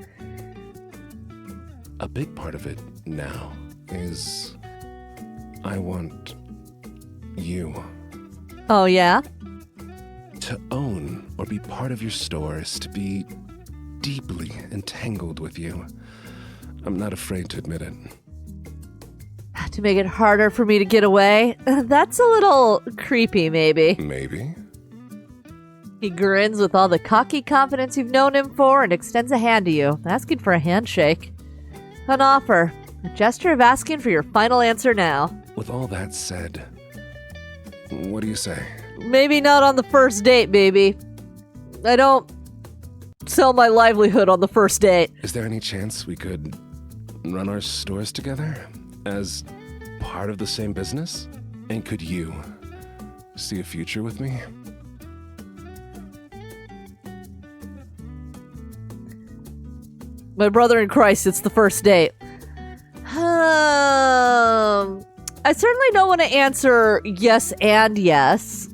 A big part of it now is I want you. Oh, yeah? To own or be part of your store is to be deeply entangled with you. I'm not afraid to admit it. To make it harder for me to get away? That's a little creepy, maybe. Maybe. He grins with all the cocky confidence you've known him for and extends a hand to you, asking for a handshake. An offer. A gesture of asking for your final answer now. With all that said, what do you say? Maybe not on the first date, baby. I don't sell my livelihood on the first date. Is there any chance we could run our stores together as part of the same business? And could you see a future with me? My brother in Christ, it's the first date. I certainly don't want to answer yes and yes.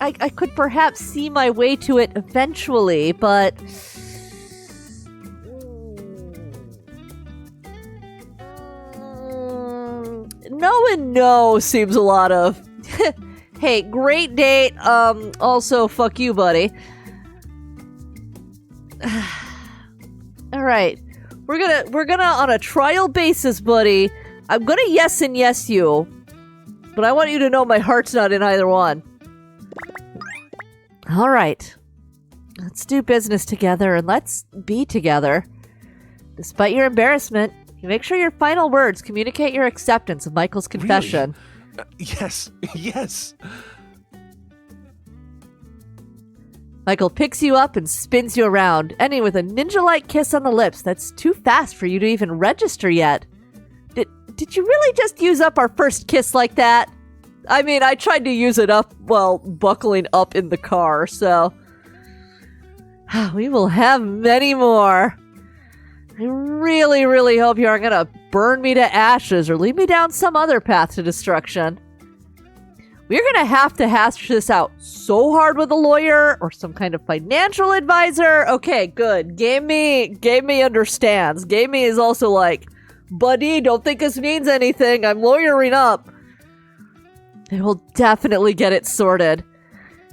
I could perhaps see my way to it eventually, but... no and no seems a lot of... Hey, great date, also fuck you, buddy. All right. We're gonna on a trial basis, buddy. I'm gonna yes and yes you. But I want you to know my heart's not in either one. All right. Let's do business together and let's be together. Despite your embarrassment, you make sure your final words communicate your acceptance of Michael's confession. Really? Yes. Michael picks you up and spins you around, ending with a ninja-like kiss on the lips that's too fast for you to even register yet. Did you really just use up our first kiss like that? I mean, I tried to use it up while buckling up in the car, so... we will have many more. I really, really hope you aren't gonna burn me to ashes or lead me down some other path to destruction. We're gonna have to hash this out so hard with a lawyer or some kind of financial advisor. Okay, good. Game me understands. Game me is also like, Buddy, don't think this means anything. I'm lawyering up. It will definitely get it sorted.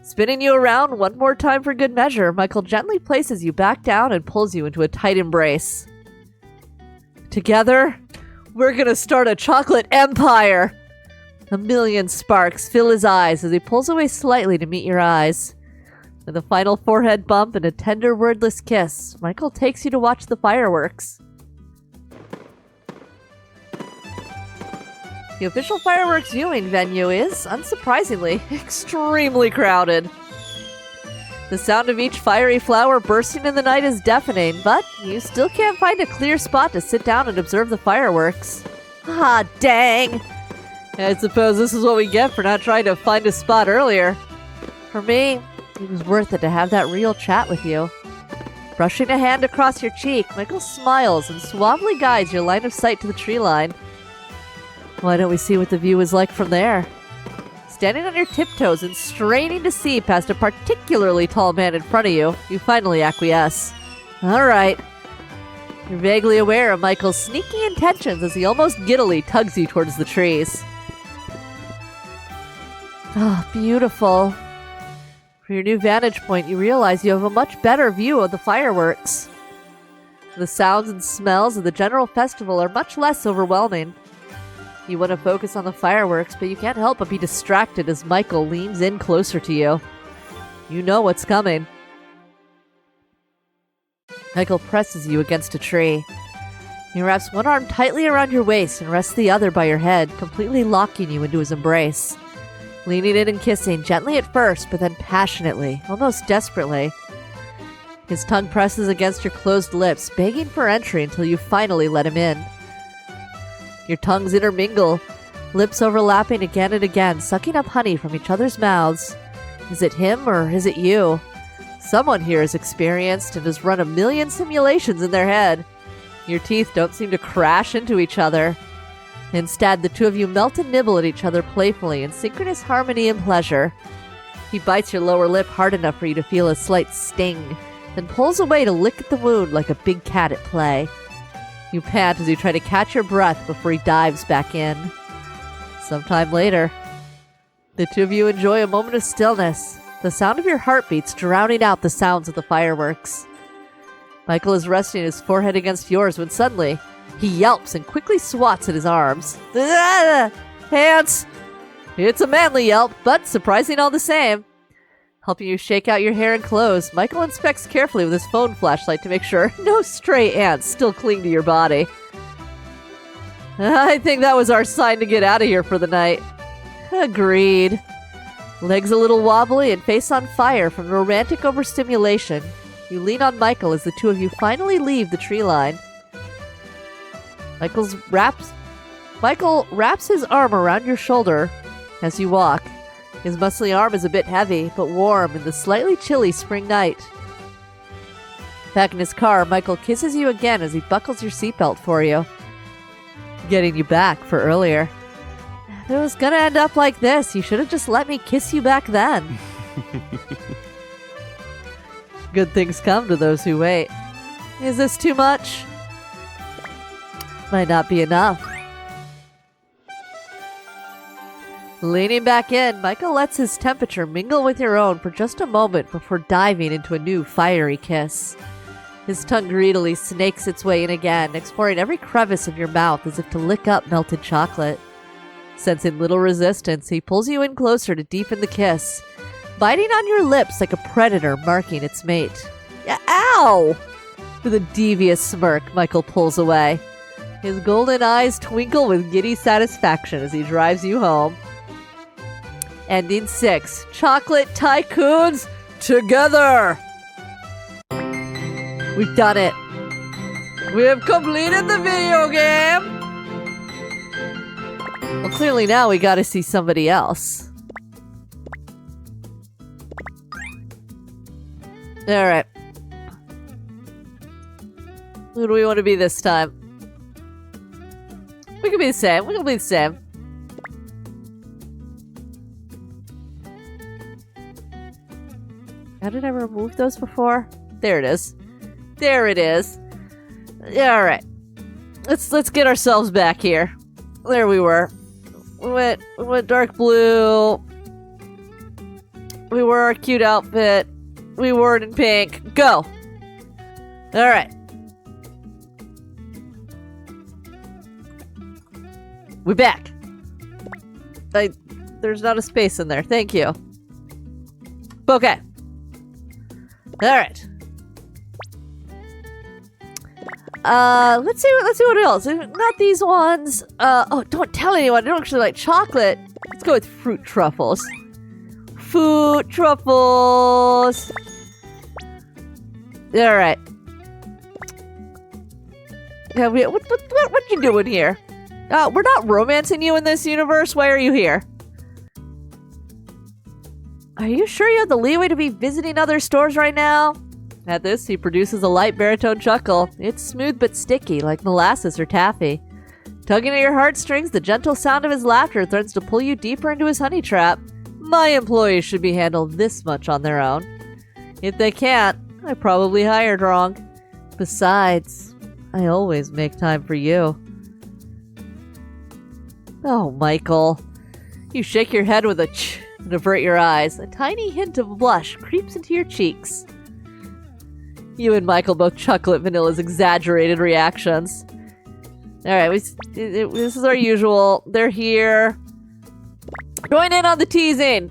Spinning you around one more time for good measure, Michael gently places you back down and pulls you into a tight embrace. Together, we're gonna start a chocolate empire! A million sparks fill his eyes as he pulls away slightly to meet your eyes. With a final forehead bump and a tender wordless kiss, Michael takes you to watch the fireworks. The official fireworks viewing venue is, unsurprisingly, extremely crowded. The sound of each fiery flower bursting in the night is deafening, but you still can't find a clear spot to sit down and observe the fireworks. Ah, dang! I suppose this is what we get for not trying to find a spot earlier. For me, it was worth it to have that real chat with you. Brushing a hand across your cheek, Michael smiles and suavely guides your line of sight to the tree line. Why don't we see what the view is like from there? Standing on your tiptoes and straining to see past a particularly tall man in front of you, you finally acquiesce. Alright. You're vaguely aware of Michael's sneaky intentions as he almost giddily tugs you towards the trees. Ah, beautiful. From your new vantage point, you realize you have a much better view of the fireworks. The sounds and smells of the general festival are much less overwhelming. You want to focus on the fireworks, but you can't help but be distracted as Michael leans in closer to you. You know what's coming. Michael presses you against a tree. He wraps one arm tightly around your waist and rests the other by your head, completely locking you into his embrace. Leaning in and kissing, gently at first, but then passionately, almost desperately. His tongue presses against your closed lips, begging for entry until you finally let him in. Your tongues intermingle, lips overlapping again and again, sucking up honey from each other's mouths. Is it him or is it you? Someone here is experienced and has run a million simulations in their head. Your teeth don't seem to crash into each other. Instead, the two of you melt and nibble at each other playfully in synchronous harmony and pleasure. He bites your lower lip hard enough for you to feel a slight sting, then pulls away to lick at the wound like a big cat at play. You pant as you try to catch your breath before he dives back in. Sometime later, the two of you enjoy a moment of stillness, the sound of your heartbeats drowning out the sounds of the fireworks. Michael is resting his forehead against yours when suddenly, he yelps and quickly swats at his arms. Hands! It's a manly yelp, but surprising all the same. Helping you shake out your hair and clothes, Michael inspects carefully with his phone flashlight to make sure no stray ants still cling to your body. I think that was our sign to get out of here for the night. Agreed. Legs a little wobbly and face on fire from romantic overstimulation, you lean on Michael as the two of you finally leave the tree line. Michael wraps his arm around your shoulder as you walk. His muscly arm is a bit heavy, but warm in the slightly chilly spring night. Back in his car, Michael kisses you again as he buckles your seatbelt for you, getting you back for earlier. If it was gonna end up like this, you should have just let me kiss you back then. Good things come to those who wait. Is this too much? Might not be enough. Leaning back in, Michael lets his temperature mingle with your own for just a moment before diving into a new fiery kiss. His tongue greedily snakes its way in again, exploring every crevice of your mouth as if to lick up melted chocolate. Sensing little resistance, he pulls you in closer to deepen the kiss, biting on your lips like a predator marking its mate. Ow! With a devious smirk, Michael pulls away. His golden eyes twinkle with giddy satisfaction as he drives you home. Ending 6. Chocolate Tycoons together! We've done it. We have completed the video game! Well, clearly now we gotta see somebody else. Alright. Who do we want to be this time? We can be the same. We can be the same. How did I remove those before? There it is. There it is. Alright. let's get ourselves back here. There we were. We went dark blue. We wore our cute outfit. We wore it in pink. Go. All right. We back. There's not a space in there. Thank you. Okay. All right. Let's see what else. Not these ones. Oh, don't tell anyone. I don't actually like chocolate. Let's go with fruit truffles. Fruit truffles. All right. Yeah, what you doing here? We're not romancing you in this universe. Why are you here? Are you sure you have the leeway to be visiting other stores right now? At this, he produces a light baritone chuckle. It's smooth but sticky, like molasses or taffy. Tugging at your heartstrings, the gentle sound of his laughter threatens to pull you deeper into his honey trap. My employees should be handled this much on their own. If they can't, I probably hired wrong. Besides, I always make time for you. Oh, Michael. You shake your head with a ch and avert your eyes. A tiny hint of blush creeps into your cheeks. You and Michael both chuckle at Vanilla's exaggerated reactions. Alright, this is our usual. They're here. Join in on the teasing.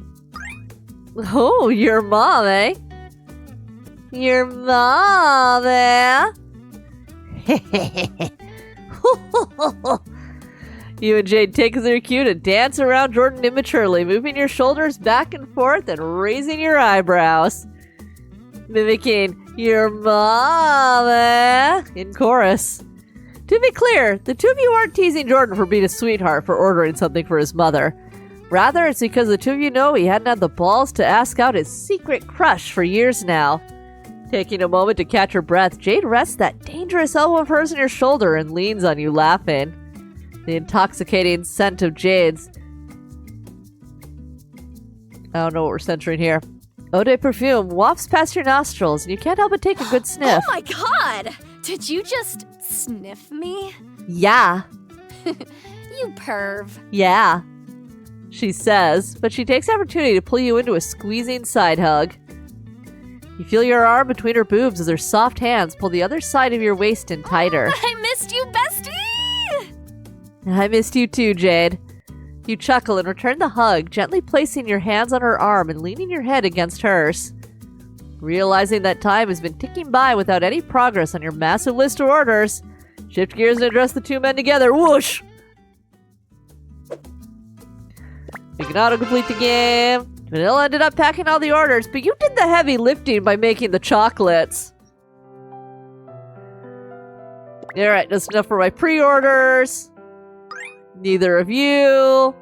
Oh, your mom, eh? Your mom, eh? You and Jade take as their cue to dance around Jordan immaturely, moving your shoulders back and forth and raising your eyebrows. Mimicking your mama in chorus. To be clear, the two of you aren't teasing Jordan for being a sweetheart for ordering something for his mother. Rather, it's because the two of you know he hadn't had the balls to ask out his secret crush for years now. Taking a moment to catch her breath, Jade rests that dangerous elbow of hers on your shoulder and leans on you, laughing. The intoxicating scent of Jade's... I don't know what we're censoring here. Eau de perfume wafts past your nostrils, and you can't help but take a good sniff. Oh my god! Did you just sniff me? Yeah. You perv. Yeah. She says, but she takes the opportunity to pull you into a squeezing side hug. You feel your arm between her boobs as her soft hands pull the other side of your waist in tighter. I missed you, bestie! I missed you too, Jade. You chuckle and return the hug, gently placing your hands on her arm and leaning your head against hers. Realizing that time has been ticking by without any progress on your massive list of orders, shift gears and address the two men together. Whoosh! You can auto-complete the game. Vanilla ended up packing all the orders, but you did the heavy lifting by making the chocolates. Alright, that's enough for my pre-orders. Neither of them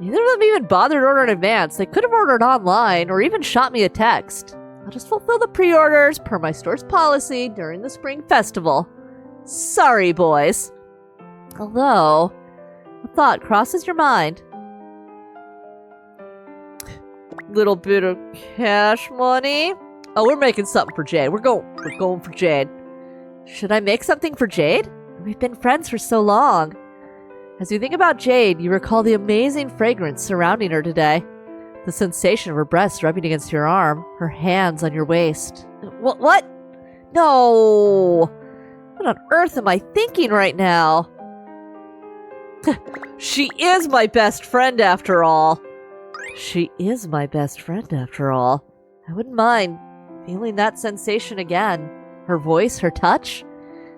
even bothered to order in advance. They could have ordered online or even shot me a text. I'll just fulfill the pre-orders per my store's policy during the spring festival. Sorry, boys. Although, a thought crosses your mind. Little bit of cash money. Oh, we're making something for Jade. We're going for Jade. Should I make something for Jade? We've been friends for so long. As you think about Jade, you recall the amazing fragrance surrounding her today. The sensation of her breasts rubbing against your arm, her hands on your waist. What? No! What on earth am I thinking right now? She is my best friend after all. She is my best friend after all. I wouldn't mind feeling that sensation again. Her voice, her touch.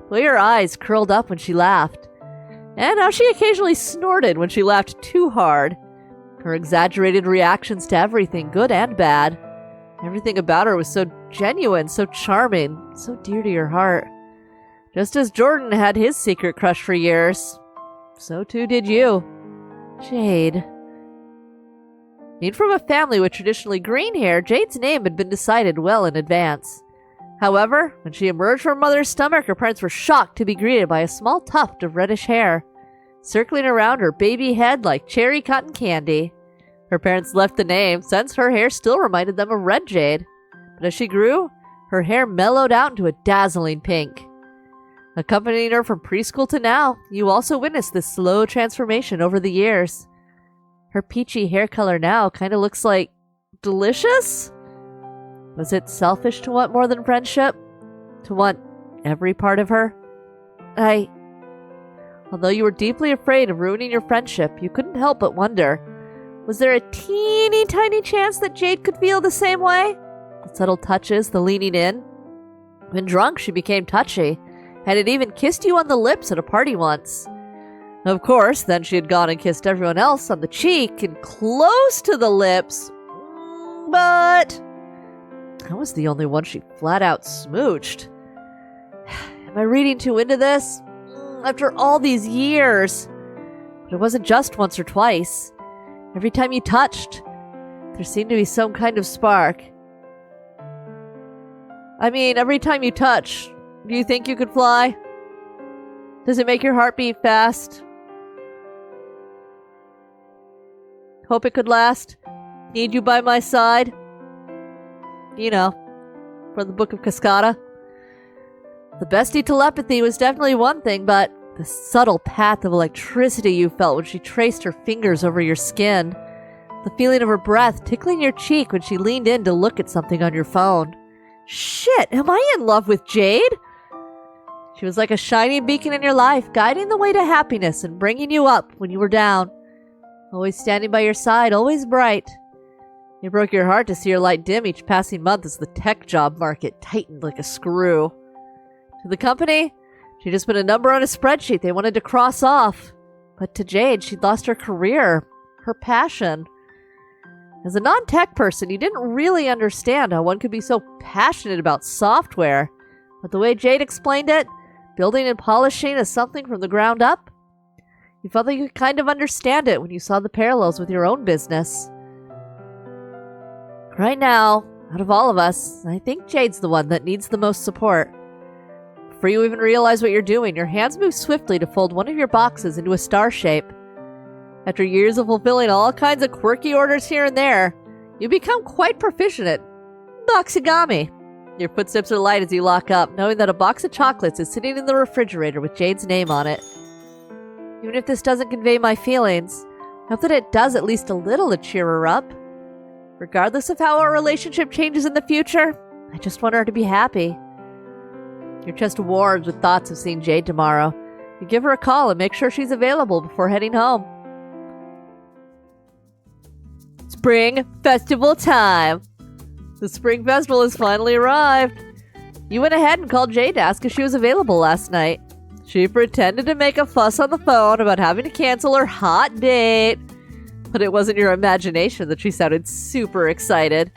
The way her eyes curled up when she laughed. And how she occasionally snorted when she laughed too hard. Her exaggerated reactions to everything, good and bad. Everything about her was so genuine, so charming, so dear to your heart. Just as Jordan had his secret crush for years, so too did you. Jade. Being from a family with traditionally green hair, Jade's name had been decided well in advance. However, when she emerged from her mother's stomach, her parents were shocked to be greeted by a small tuft of reddish hair, circling around her baby head like cherry cotton candy. Her parents left the name since her hair still reminded them of red Jade. But as she grew, her hair mellowed out into a dazzling pink. Accompanying her from preschool to now, you also witnessed this slow transformation over the years. Her peachy hair color now kind of looks like delicious? Was it selfish to want more than friendship? To want every part of her? Although you were deeply afraid of ruining your friendship, you couldn't help but wonder, was there a teeny tiny chance that Jade could feel the same way? The subtle touches, the leaning in. When drunk, she became touchy, and had even kissed you on the lips at a party once. Of course, then she had gone and kissed everyone else on the cheek and close to the lips. But I was the only one she flat out smooched. Am I reading too into this? After all these years. But it wasn't just once or twice. Every time you touched, there seemed to be some kind of spark. I mean, every time you touch, do you think you could fly? Does it make your heart beat fast? Hope it could last? Need you by my side? You know, from the Book of Cascada. The bestie telepathy was definitely one thing, but the subtle path of electricity you felt when she traced her fingers over your skin. The feeling of her breath tickling your cheek when she leaned in to look at something on your phone. Shit, am I in love with Jade? She was like a shining beacon in your life, guiding the way to happiness and bringing you up when you were down. Always standing by your side, always bright. It broke your heart to see her light dim each passing month as the tech job market tightened like a screw. To the company, she'd just been a number on a spreadsheet they wanted to cross off. But to Jade, she'd lost her career, her passion. As a non-tech person, you didn't really understand how one could be so passionate about software. But the way Jade explained it, building and polishing as something from the ground up, you felt like you could kind of understand it when you saw the parallels with your own business. Right now, out of all of us, I think Jade's the one that needs the most support. Before you even realize what you're doing, your hands move swiftly to fold one of your boxes into a star shape. After years of fulfilling all kinds of quirky orders here and there, you become quite proficient at boxigami. Your footsteps are light as you lock up, knowing that a box of chocolates is sitting in the refrigerator with Jade's name on it. Even if this doesn't convey my feelings, I hope that it does at least a little to cheer her up. Regardless of how our relationship changes in the future, I just want her to be happy. Your chest warms with thoughts of seeing Jade tomorrow. You give her a call and make sure she's available before heading home. Spring Festival time! The Spring Festival has finally arrived. You went ahead and called Jade to ask if she was available last night. She pretended to make a fuss on the phone about having to cancel her hot date. But it wasn't your imagination that she sounded super excited.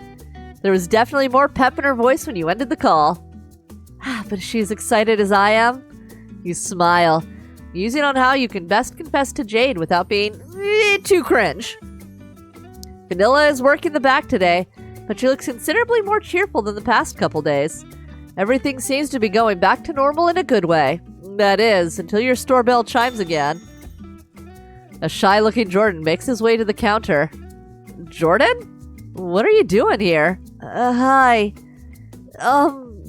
There was definitely more pep in her voice when you ended the call. But is she as excited as I am? You smile, musing on how you can best confess to Jade without being too cringe. Vanilla is working the back today, but she looks considerably more cheerful than the past couple days. Everything seems to be going back to normal in a good way. That is, until your store bell chimes again. A shy-looking Jordan makes his way to the counter. Jordan? What are you doing here? Hi.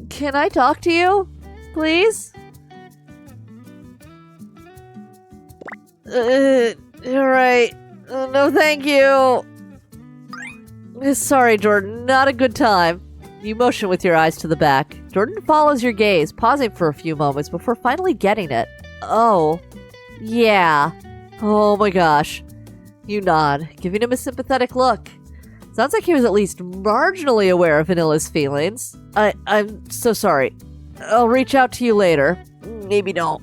Can I talk to you? Please? Alright. No, thank you. Sorry, Jordan. Not a good time. You motion with your eyes to the back. Jordan follows your gaze, pausing for a few moments before finally getting it. Oh. Yeah. Oh my gosh. You nod, giving him a sympathetic look. Sounds like he was at least marginally aware of Vanilla's feelings. I'm so sorry. I'll reach out to you later. Maybe don't.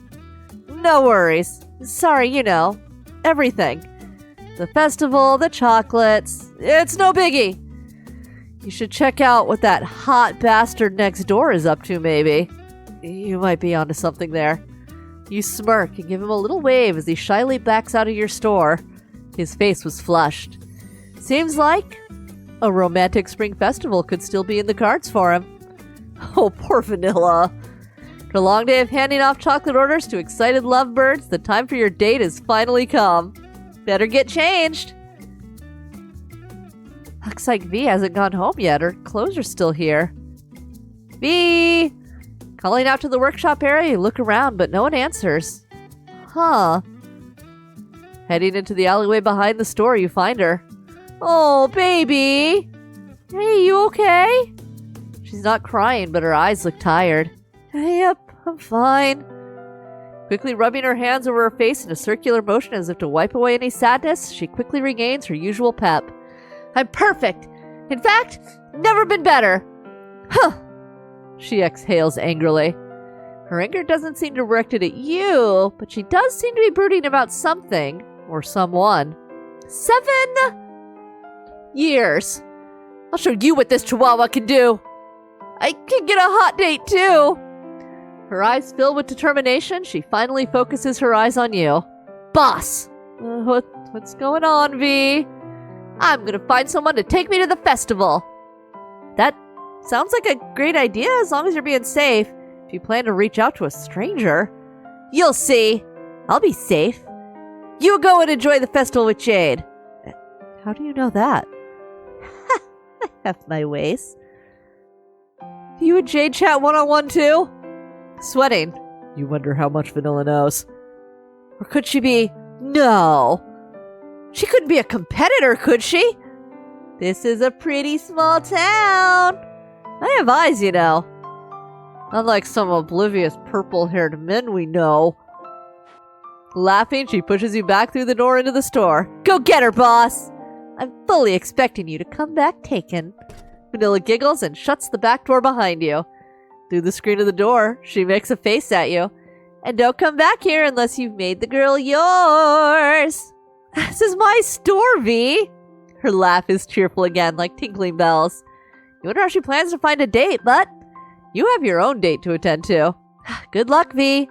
No worries. Sorry, you know. Everything. The festival, the chocolates. It's no biggie. You should check out what that hot bastard next door is up to, maybe. You might be onto something there. You smirk and give him a little wave as he shyly backs out of your store. His face was flushed. Seems like a romantic spring festival could still be in the cards for him. Oh, poor Vanilla. After a long day of handing off chocolate orders to excited lovebirds, the time for your date has finally come. Better get changed. Looks like V hasn't gone home yet. Her clothes are still here. V! Calling out to the workshop area, you look around, but no one answers. Huh. Heading into the alleyway behind the store, you find her. Oh, baby! Hey, you okay? She's not crying, but her eyes look tired. Yep, I'm fine. Quickly rubbing her hands over her face in a circular motion as if to wipe away any sadness, she quickly regains her usual pep. I'm perfect! In fact, never been better! Huh! She exhales angrily. Her anger doesn't seem directed at you, but she does seem to be brooding about something, or someone. 7 years! I'll show you what this chihuahua can do! I can get a hot date, too! Her eyes fill with determination, she finally focuses her eyes on you. Boss! What's going on, V? I'm gonna find someone to take me to the festival! That sounds like a great idea as long as you're being safe. If you plan to reach out to a stranger, you'll see. I'll be safe. You go and enjoy the festival with Jade. How do you know that? I have my ways. You and Jade chat one-on-one too? Sweating. You wonder how much Vanilla knows. Or could she be? No. She couldn't be a competitor, could she? This is a pretty small town. I have eyes, you know. Unlike some oblivious purple-haired men we know. Laughing, she pushes you back through the door into the store. Go get her, boss! I'm fully expecting you to come back taken. Vanilla giggles and shuts the back door behind you. Through the screen of the door, she makes a face at you. And don't come back here unless you've made the girl yours. This is my store, V. Her laugh is cheerful again, like tinkling bells. You wonder how she plans to find a date, but you have your own date to attend to. Good luck, V.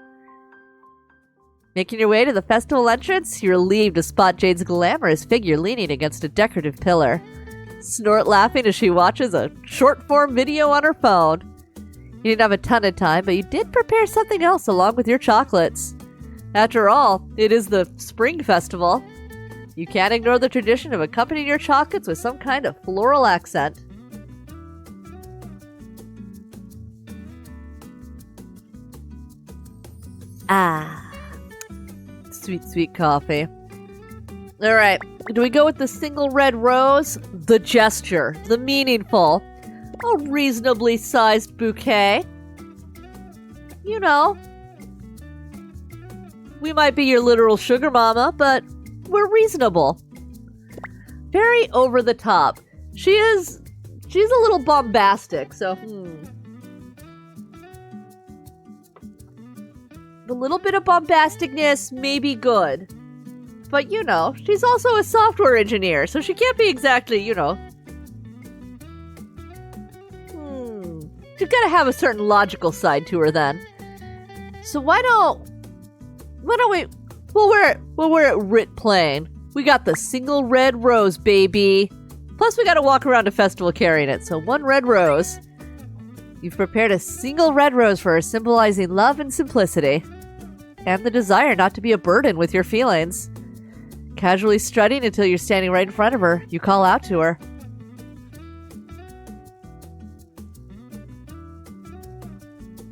Making your way to the festival entrance, you're relieved to spot Jade's glamorous figure leaning against a decorative pillar. Snort laughing as she watches a short-form video on her phone. You didn't have a ton of time, but you did prepare something else along with your chocolates. After all, it is the Spring Festival. You can't ignore the tradition of accompanying your chocolates with some kind of floral accent. Ah, sweet, sweet coffee. All right, do we go with the single red rose? The gesture, the meaningful, a reasonably sized bouquet. You know, we might be your literal sugar mama, but we're reasonable. Very over the top. She's a little bombastic, so The little bit of bombasticness may be good. But, you know, she's also a software engineer, so she can't be exactly, you know. She's gotta have a certain logical side to her then. So why don't we, we'll wear it writ plain. We got the single red rose, baby. Plus we gotta walk around a festival carrying it, so 1 red rose. You've prepared a single red rose for her, symbolizing love and simplicity. And the desire not to be a burden with your feelings. Casually strutting until you're standing right in front of her, you call out to her.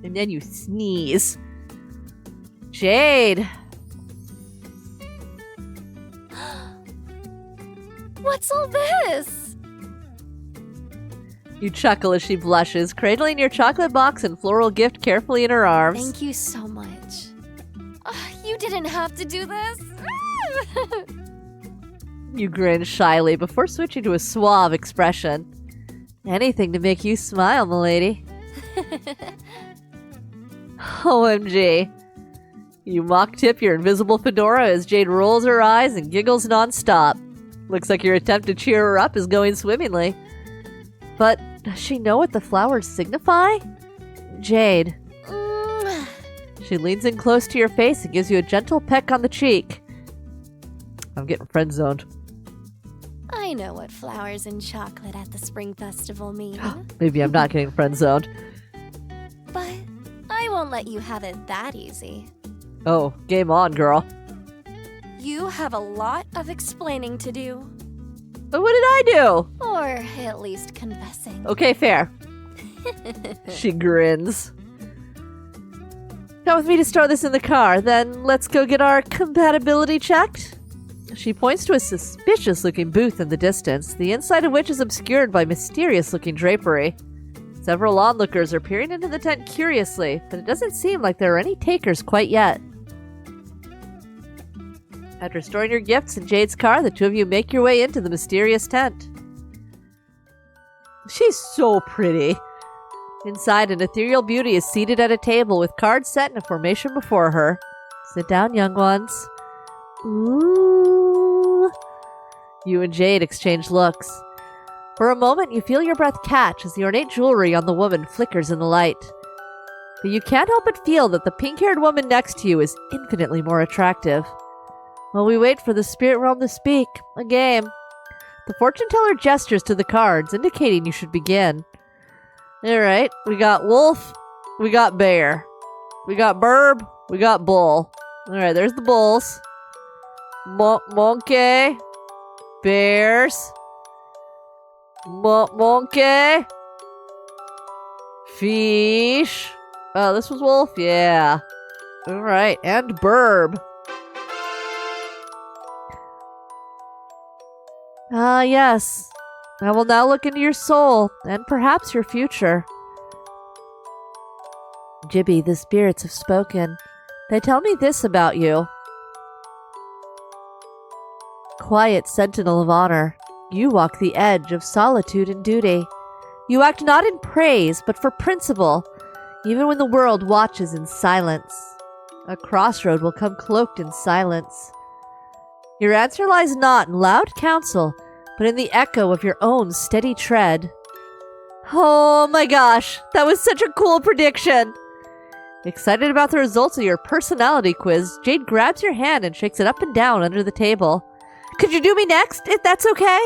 And then you sneeze. Jade! What's all this? You chuckle as she blushes, cradling your chocolate box and floral gift carefully in her arms. Thank you so much. You didn't have to do this. You grin shyly before switching to a suave expression. Anything to make you smile, m'lady. OMG. You mock tip your invisible fedora as Jade rolls her eyes and giggles nonstop. Looks like your attempt to cheer her up is going swimmingly. But does she know what the flowers signify? Jade. She leans in close to your face and gives you a gentle peck on the cheek. I'm getting friend-zoned. I know what flowers and chocolate at the Spring Festival mean. Maybe I'm not getting friend-zoned. But I won't let you have it that easy. Oh, game on, girl. You have a lot of explaining to do. But what did I do? Or at least confessing. Okay, fair. She grins. Come with me to store this in the car, then let's go get our compatibility checked. She points to a suspicious-looking booth in the distance, the inside of which is obscured by mysterious-looking drapery. Several onlookers are peering into the tent curiously, but it doesn't seem like there are any takers quite yet. After storing your gifts in Jade's car, the two of you make your way into the mysterious tent. She's so pretty. Inside, an ethereal beauty is seated at a table with cards set in a formation before her. Sit down, young ones. Ooh. You and Jade exchange looks. For a moment, you feel your breath catch as the ornate jewelry on the woman flickers in the light. But you can't help but feel that the pink-haired woman next to you is infinitely more attractive. While we wait for the spirit realm to speak, a game. The fortune teller gestures to the cards, indicating you should begin. Alright, we got wolf, we got bear. We got burb, we got bull. Alright, there's the bulls. Monkey. Bears. Monkey. Fish. Oh, this was wolf? Yeah. Alright, and burb. Ah, yes. I will now look into your soul, and perhaps your future. Gibby, the spirits have spoken. They tell me this about you. Quiet sentinel of honor, you walk the edge of solitude and duty. You act not in praise, but for principle, even when the world watches in silence. A crossroad will come cloaked in silence. Your answer lies not in loud counsel, but in the echo of your own steady tread. Oh my gosh, that was such a cool prediction! Excited about the results of your personality quiz, Jade grabs your hand and shakes it up and down under the table. Could you do me next, if that's okay?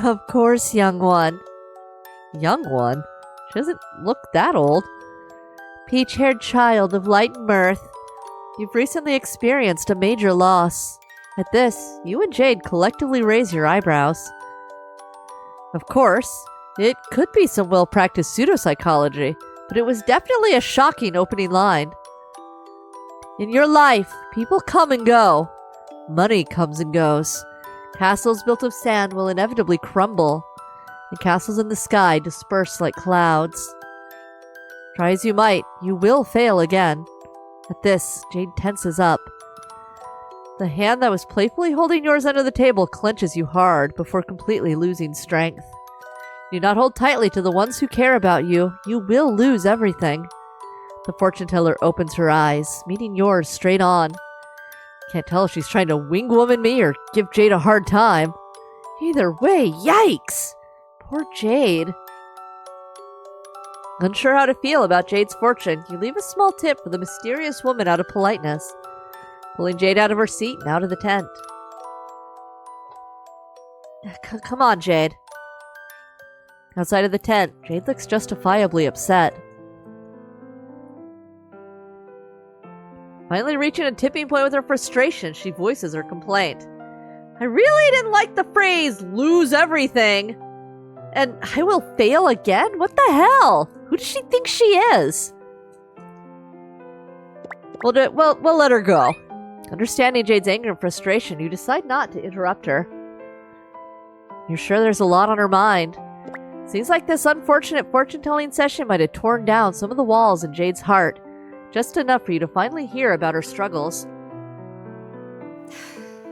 Of course, young one. Young one? She doesn't look that old. Peach-haired child of light and mirth, you've recently experienced a major loss. At this, you and Jade collectively raise your eyebrows. Of course, it could be some well-practiced pseudopsychology, but it was definitely a shocking opening line. In your life, people come and go. Money comes and goes. Castles built of sand will inevitably crumble, and castles in the sky disperse like clouds. Try as you might, you will fail again. At this, Jade tenses up. The hand that was playfully holding yours under the table clenches you hard before completely losing strength. Do not hold tightly to the ones who care about you. You will lose everything. The fortune teller opens her eyes, meeting yours straight on. Can't tell if she's trying to wing woman me or give Jade a hard time. Either way, yikes! Poor Jade. Unsure how to feel about Jade's fortune, you leave a small tip for the mysterious woman out of politeness, pulling Jade out of her seat and out of the tent. Come on, Jade. Outside of the tent, Jade looks justifiably upset. Finally reaching a tipping point with her frustration, she voices her complaint. I really didn't like the phrase, lose everything. And I will fail again? What the hell? Who does she think she is? We'll let her go. Understanding Jade's anger and frustration, you decide not to interrupt her. You're sure there's a lot on her mind. Seems like this unfortunate fortune-telling session might have torn down some of the walls in Jade's heart, just enough for you to finally hear about her struggles.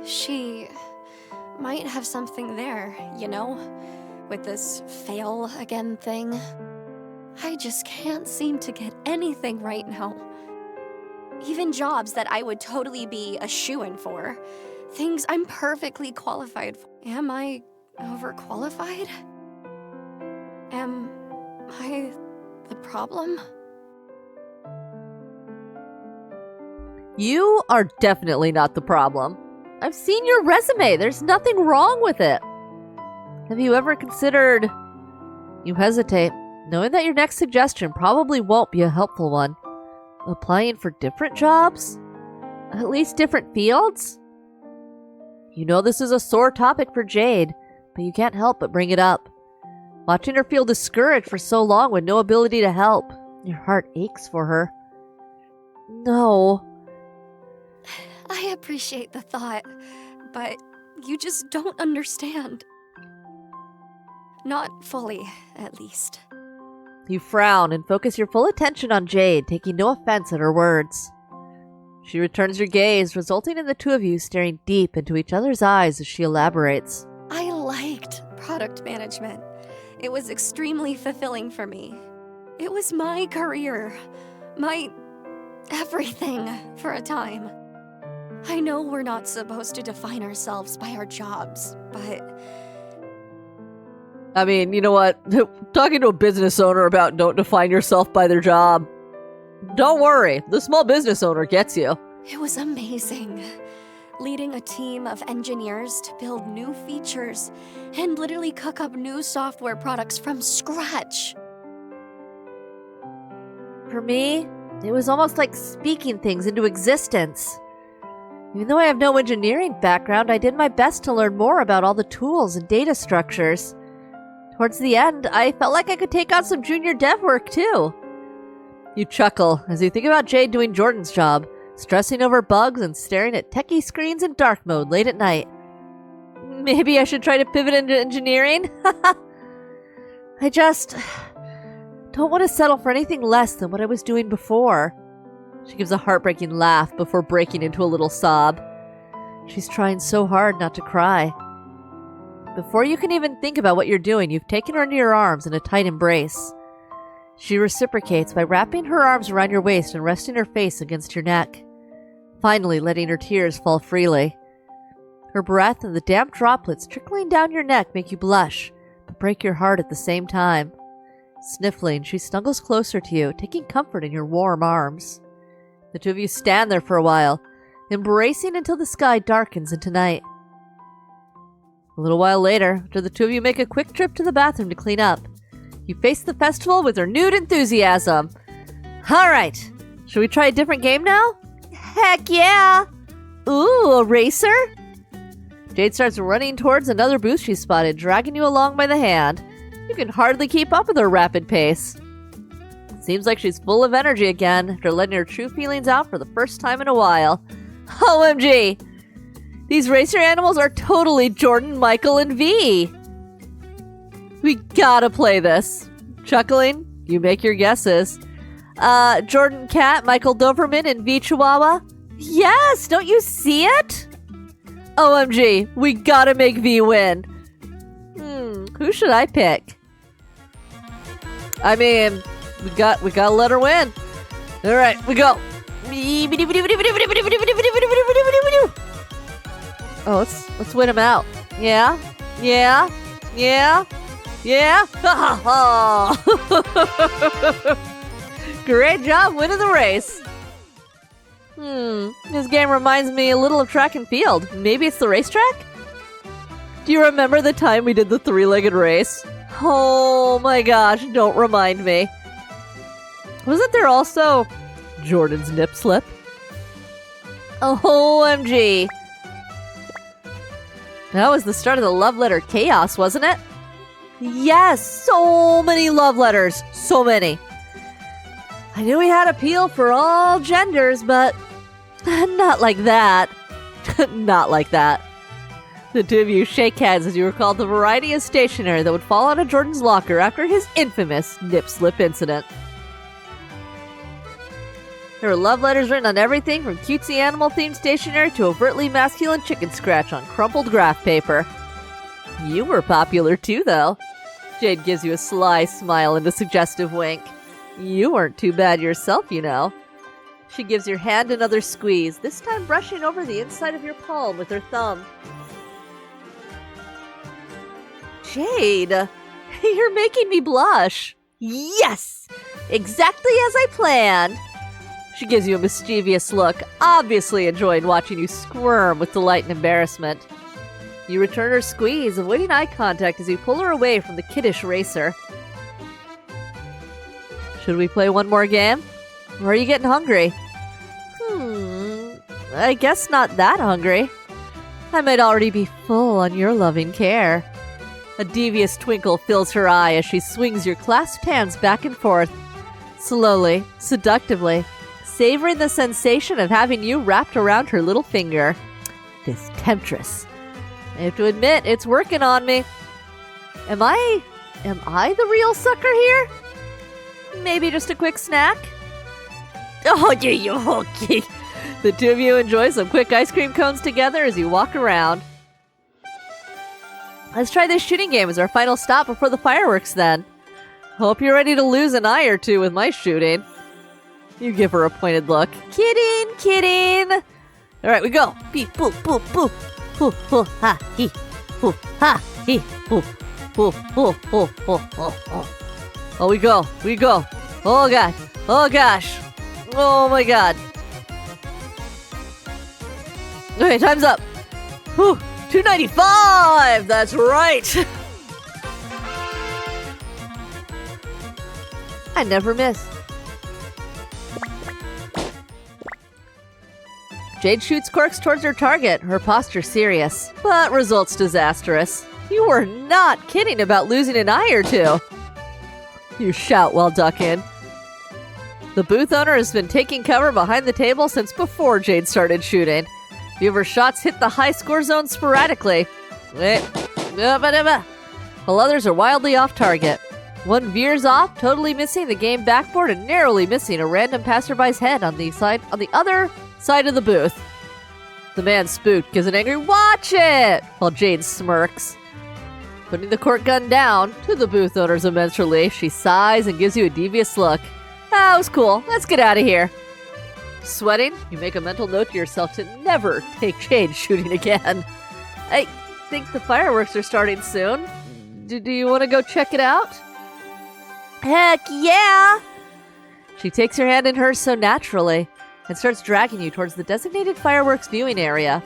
She might have something there, you know? With this fail again thing. I just can't seem to get anything right now. Even jobs that I would totally be a shoo-in for. Things I'm perfectly qualified for. Am I overqualified? Am I the problem? You are definitely not the problem. I've seen your resume. There's nothing wrong with it. Have you ever considered... You hesitate, knowing that your next suggestion probably won't be a helpful one. Applying for different jobs? At least different fields? You know this is a sore topic for Jade, but you can't help but bring it up. Watching her feel discouraged for so long with no ability to help, your heart aches for her. No. I appreciate the thought, but you just don't understand. Not fully, at least. You frown and focus your full attention on Jade, taking no offense at her words. She returns your gaze, resulting in the two of you staring deep into each other's eyes as she elaborates. I liked product management. It was extremely fulfilling for me. It was my career, my everything for a time. I know we're not supposed to define ourselves by our jobs, but... I mean, you know what? Talking to a business owner about don't define yourself by their job. Don't worry, the small business owner gets you. It was amazing. Leading a team of engineers to build new features and literally cook up new software products from scratch. For me, it was almost like speaking things into existence. Even though I have no engineering background, I did my best to learn more about all the tools and data structures. Towards the end, I felt like I could take on some junior dev work too. You chuckle as you think about Jade doing Jordan's job, stressing over bugs and staring at techie screens in dark mode late at night. Maybe I should try to pivot into engineering? I just don't want to settle for anything less than what I was doing before. She gives a heartbreaking laugh before breaking into a little sob. She's trying so hard not to cry. Before you can even think about what you're doing, you've taken her into your arms in a tight embrace. She reciprocates by wrapping her arms around your waist and resting her face against your neck, finally letting her tears fall freely. Her breath and the damp droplets trickling down your neck make you blush, but break your heart at the same time. Sniffling, she snuggles closer to you, taking comfort in your warm arms. The two of you stand there for a while, embracing until the sky darkens into night. A little while later, after the two of you make a quick trip to the bathroom to clean up, you face the festival with renewed enthusiasm. Alright, should we try a different game now? Heck yeah! Ooh, a racer? Jade starts running towards another booth she spotted, dragging you along by the hand. You can hardly keep up with her rapid pace. Seems like she's full of energy again after letting her true feelings out for the first time in a while. OMG! These racer animals are totally Jordan, Michael, and V. We gotta play this. Chuckling, you make your guesses. Jordan Cat, Michael Doberman, and V Chihuahua? Yes, don't you see it? OMG, we gotta make V win. Who should I pick? I mean, we gotta let her win. Alright, we go. Oh, let's win him out. Yeah? Yeah? Yeah? Yeah? Great job winning the race. This game reminds me a little of track and field. Maybe it's the racetrack? Do you remember the time we did the three-legged race? Oh my gosh, don't remind me. Wasn't there also Jordan's nip slip? OMG. That was the start of the love letter chaos, wasn't it? Yes, so many love letters. So many. I knew we had appeal for all genders, but not like that. Not like that. The two of you shake hands as you recall the variety of stationery that would fall out of Jordan's locker after his infamous nip slip incident. There were love letters written on everything from cutesy animal-themed stationery to overtly masculine chicken scratch on crumpled graph paper. You were popular too, though. Jade gives you a sly smile and a suggestive wink. You weren't too bad yourself, you know. She gives your hand another squeeze, this time brushing over the inside of your palm with her thumb. Jade, you're making me blush. Yes! Exactly as I planned. She gives you a mischievous look, obviously enjoying watching you squirm with delight and embarrassment. You return her squeeze, avoiding eye contact as you pull her away from the kiddish racer. Should we play one more game? Or are you getting hungry? I guess not that hungry. I might already be full on your loving care. A devious twinkle fills her eye as she swings your clasped hands back and forth. Slowly, seductively, savoring the sensation of having you wrapped around her little finger. This temptress. I have to admit, it's working on me. Am I the real sucker here? Maybe just a quick snack? Oh, you okay. The two of you enjoy some quick ice cream cones together as you walk around. Let's try this shooting game as our final stop before the fireworks then. Hope you're ready to lose an eye or two with my shooting. You give her a pointed look. Kidding. All right, we go. Beep, boop, boop, boop. Hoo, hoo, ha, hee. Hoo, ha, hee. Hoo, hoo, hoo, hoo, hoo, hoo, hoo. Oh, we go. Oh, God. Oh, gosh. Oh, my God. Okay, time's up. Whew, 295. That's right. I never miss. Jade shoots corks towards her target, her posture serious, but results disastrous. You were not kidding about losing an eye or two. You shout while ducking. The booth owner has been taking cover behind the table since before Jade started shooting. Few of her shots hit the high score zone sporadically, while others are wildly off target. One veers off, totally missing the game backboard and narrowly missing a random passerby's head on the other side of the booth. The man spooked gives an angry "Watch it!" while Jade smirks. Putting the cork gun down, to the booth owner's immense relief, she sighs and gives you a devious look. That was cool. Let's get out of here. Sweating, you make a mental note to yourself to never take Jade shooting again. I think the fireworks are starting soon. Do you want to go check it out? Heck yeah! She takes her hand in hers so naturally and starts dragging you towards the designated fireworks viewing area.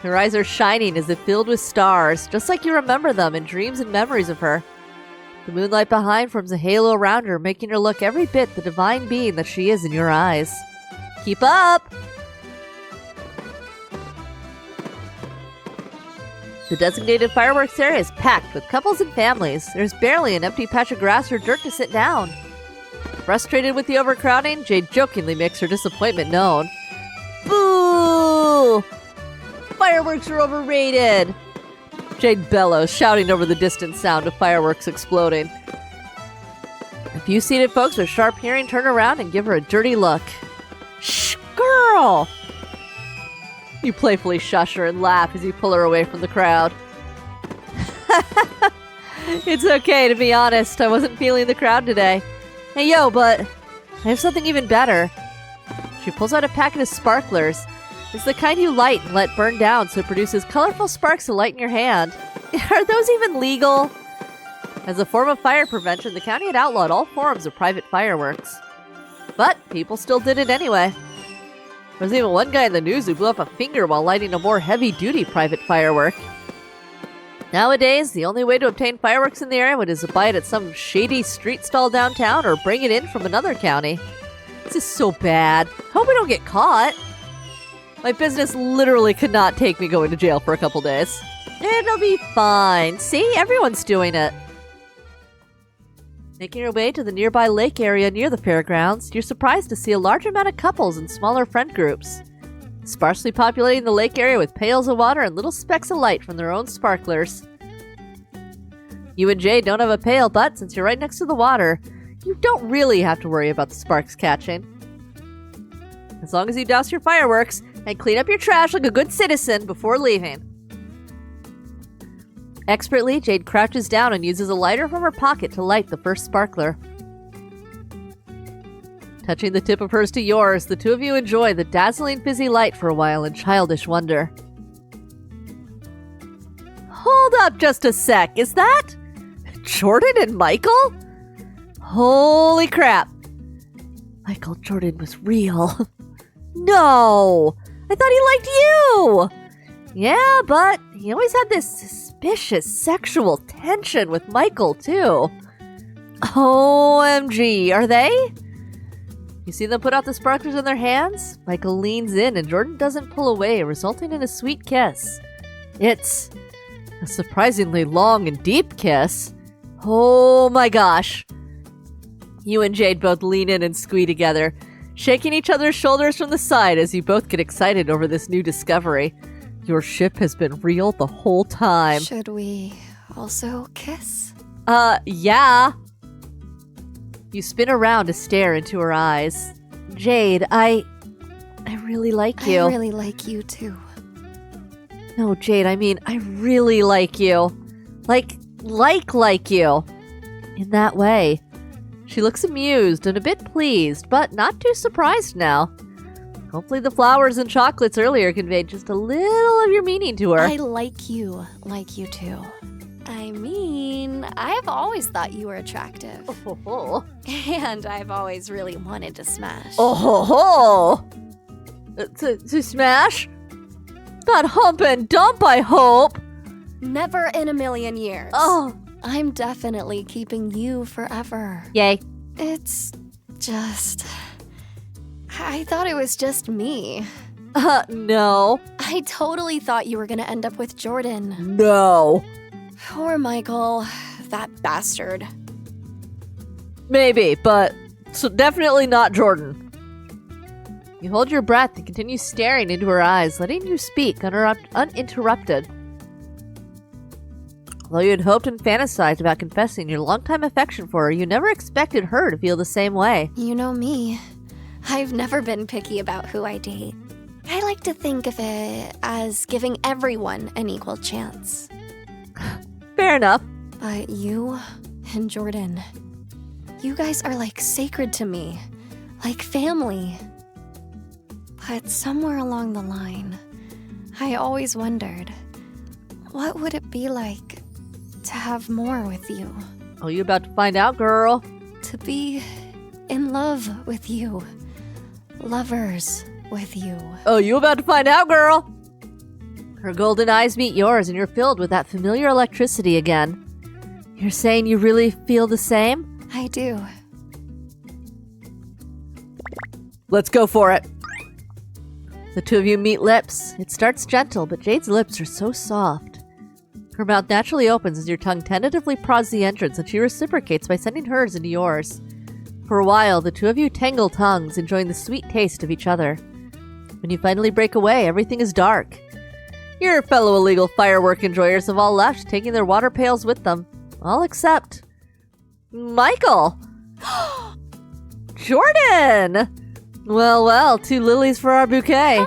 Her eyes are shining as if filled with stars, just like you remember them in dreams and memories of her. The moonlight behind forms a halo around her, making her look every bit the divine being that she is in your eyes. Keep up! The designated fireworks area is packed with couples and families. There's barely an empty patch of grass or dirt to sit down. Frustrated with the overcrowding, Jade jokingly makes her disappointment known. Boo! Fireworks are overrated! Jade bellows, shouting over the distant sound of fireworks exploding. A few seated folks with sharp hearing turn around and give her a dirty look. Shh, girl! You playfully shush her and laugh as you pull her away from the crowd. It's okay, to be honest. I wasn't feeling the crowd today. Hey, yo, but I have something even better. She pulls out a packet of sparklers. It's the kind you light and let burn down so it produces colorful sparks to light in your hand. Are those even legal? As a form of fire prevention, the county had outlawed all forms of private fireworks. But people still did it anyway. There was even one guy in the news who blew up a finger while lighting a more heavy-duty private firework. Nowadays, the only way to obtain fireworks in the area is to buy it at some shady street stall downtown or bring it in from another county. This is so bad. Hope we don't get caught. My business literally could not take me going to jail for a couple days. It'll be fine. See, everyone's doing it. Making your way to the nearby lake area near the fairgrounds, you're surprised to see a large amount of couples and smaller friend groups. Sparsely populating the lake area with pails of water and little specks of light from their own sparklers. You and Jade don't have a pail, but since you're right next to the water, you don't really have to worry about the sparks catching. As long as you douse your fireworks and clean up your trash like a good citizen before leaving. Expertly, Jade crouches down and uses a lighter from her pocket to light the first sparkler. Touching the tip of hers to yours, the two of you enjoy the dazzling fizzy light for a while in childish wonder. Hold up just a sec, is that Jordan and Michael? Holy crap! Michael Jordan was real. No! I thought he liked you! Yeah, but he always had this suspicious sexual tension with Michael, too. OMG, are they? You see them put out the sparklers in their hands? Michael leans in and Jordan doesn't pull away, resulting in a sweet kiss. It's a surprisingly long and deep kiss. Oh my gosh. You and Jade both lean in and squee together. shaking each other's shoulders from the side as you both get excited over this new discovery. Your ship has been real the whole time. Should we also kiss? Yeah. You spin around to stare into her eyes. Jade, I really like you. I really like you too. No, Jade, I mean, I really like you. Like you. In that way. She looks amused and a bit pleased, but not too surprised now. Hopefully the flowers and chocolates earlier conveyed just a little of your meaning to her. I like you too. I mean, I've always thought you were attractive. Oh, ho, ho. And I've always really wanted to smash. Oh, ho, ho. To smash? Not hump and dump, I hope. Never in a million years. Oh. I'm definitely keeping you forever. Yay. It's just... I thought it was just me. No. I totally thought you were gonna end up with Jordan. No. Or Michael, that bastard. Maybe, but so definitely not Jordan. You hold your breath and continue staring into her eyes, letting you speak uninterrupted. Although you had hoped and fantasized about confessing your longtime affection for her, you never expected her to feel the same way. You know me. I've never been picky about who I date. I like to think of it as giving everyone an equal chance. Fair enough. But you and Jordan, you guys are like sacred to me, like family. But somewhere along the line, I always wondered, what would it be like to have more with you? Oh, you about to find out, girl. To be in love with you. Lovers with you. Oh, you about to find out, girl. Her golden eyes meet yours and you're filled with that familiar electricity again. You're saying you really feel the same? I do. Let's go for it. The two of you meet lips. It starts gentle, but Jade's lips are so soft. Her mouth naturally opens as your tongue tentatively prods the entrance, and she reciprocates by sending hers into yours. For a while, the two of you tangle tongues, enjoying the sweet taste of each other. When you finally break away, everything is dark. Your fellow illegal firework enjoyers have all left, taking their water pails with them. All except... Michael! Jordan! Well, 2 lilies for our bouquet.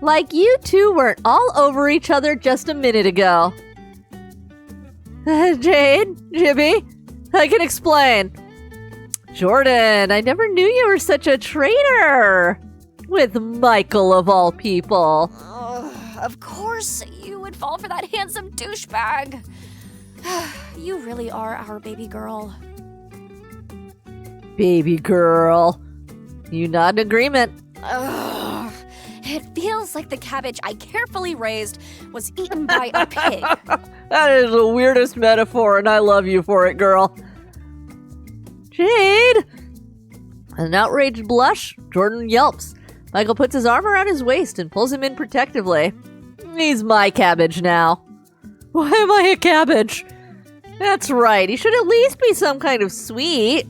Like you two weren't all over each other just a minute ago. Jade, Jibby, I can explain. Jordan, I never knew you were such a traitor. With Michael of all people. Of course you would fall for that handsome douchebag. You really are our baby girl. Baby girl. You nod in agreement. Ugh. It feels like the cabbage I carefully raised was eaten by a pig. That is the weirdest metaphor, and I love you for it, girl. Jade! An outraged blush, Jordan yelps. Michael puts his arm around his waist and pulls him in protectively. He's my cabbage now. Why am I a cabbage? That's right, he should at least be some kind of sweet.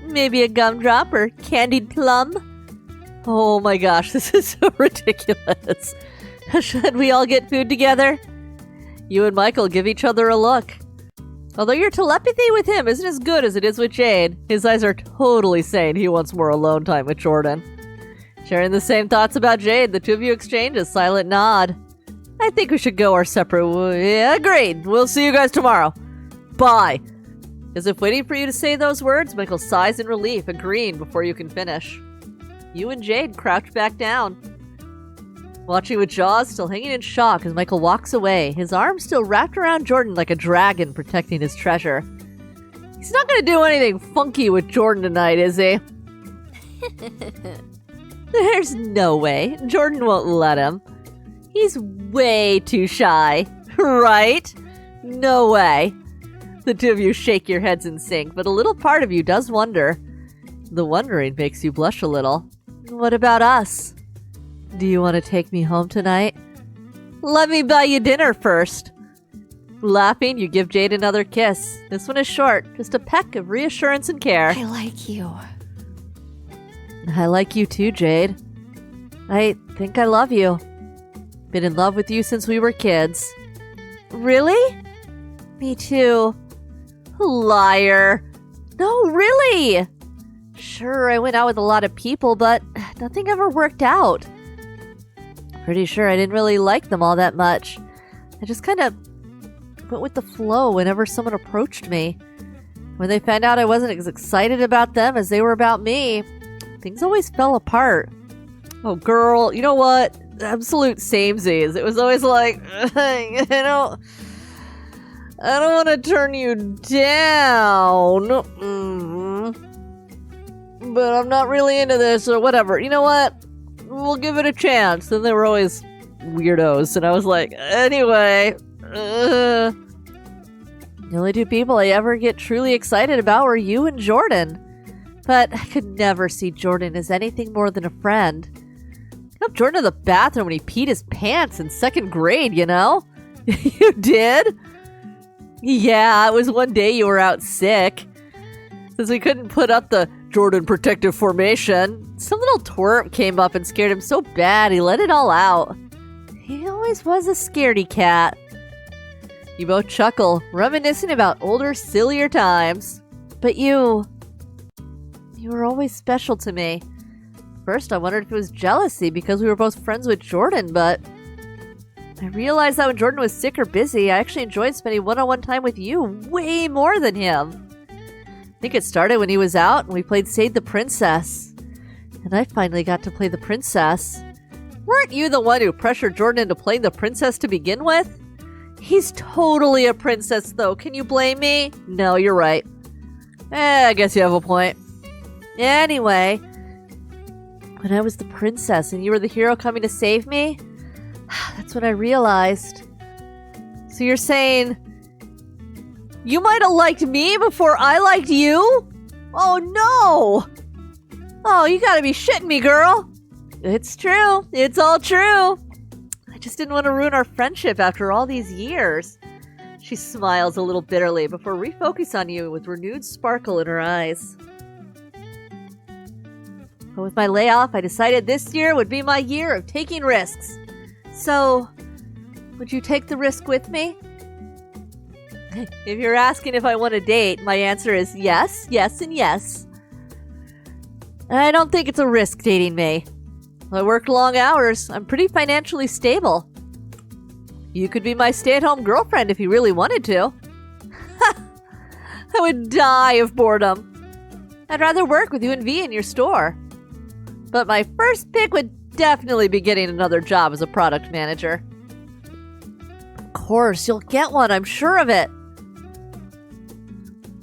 Maybe a gumdrop or candied plum? Oh my gosh, this is so ridiculous. Should we all get food together? You and Michael give each other a look. Although your telepathy with him isn't as good as it is with Jade, his eyes are totally saying he wants more alone time with Jordan. Sharing the same thoughts about Jade, the two of you exchange a silent nod. I think we should go our separate Yeah, agreed. We'll see you guys tomorrow. Bye. As if waiting for you to say those words, Michael sighs in relief, agreeing before you can finish. You and Jade crouch back down, watching with jaws still hanging in shock as Michael walks away, his arms still wrapped around Jordan like a dragon protecting his treasure. He's not going to do anything funky with Jordan tonight, is he? There's no way. Jordan won't let him. He's way too shy, right? No way. The two of you shake your heads in sync, but a little part of you does wonder. The wondering makes you blush a little. What about us? Do you want to take me home tonight? Let me buy you dinner first. Laughing, you give Jade another kiss. This one is short, just a peck of reassurance and care. I like you. I like you too, Jade. I think I love you. Been in love with you since we were kids. Really? Me too. Liar. No, really. Sure, I went out with a lot of people, but nothing ever worked out. Pretty sure I didn't really like them all that much. I just kind of went with the flow whenever someone approached me. When they found out I wasn't as excited about them as they were about me, things always fell apart. Oh, girl, you know what? Absolute samesies. It was always like, I don't want to turn you down. But I'm not really into this or whatever. You know what? We'll give it a chance. And they were always weirdos. And I was like, anyway. The only two people I ever get truly excited about were you and Jordan. But I could never see Jordan as anything more than a friend. I helped Jordan to the bathroom when he peed his pants in 2nd grade, you know? You did? Yeah, it was one day you were out sick. Since we couldn't put up the Jordan protective formation, some little twerp came up and scared him so bad he let it all out. He always was a scaredy cat. You both chuckle, reminiscing about older, sillier times. But you were always special to me. First, I wondered if it was jealousy because we were both friends with Jordan, but I realized that when Jordan was sick or busy, I actually enjoyed spending one-on-one time with you way more than him. I think it started when he was out and we played Save the Princess. And I finally got to play the princess. Weren't you the one who pressured Jordan into playing the princess to begin with? He's totally a princess, though. Can you blame me? No, you're right. I guess you have a point. Anyway, when I was the princess and you were the hero coming to save me, that's when I realized. So you're saying you might have liked me before I liked you? Oh, no! Oh, you gotta be shitting me, girl. It's true. It's all true. I just didn't want to ruin our friendship after all these years. She smiles a little bitterly before refocusing on you with renewed sparkle in her eyes. But with my layoff, I decided this year would be my year of taking risks. So, would you take the risk with me? If you're asking if I want to date, my answer is yes, yes, and yes. I don't think it's a risk dating me. I work long hours. I'm pretty financially stable. You could be my stay-at-home girlfriend if you really wanted to. I would die of boredom. I'd rather work with you and V in your store. But my first pick would definitely be getting another job as a product manager. Of course, you'll get one, I'm sure of it.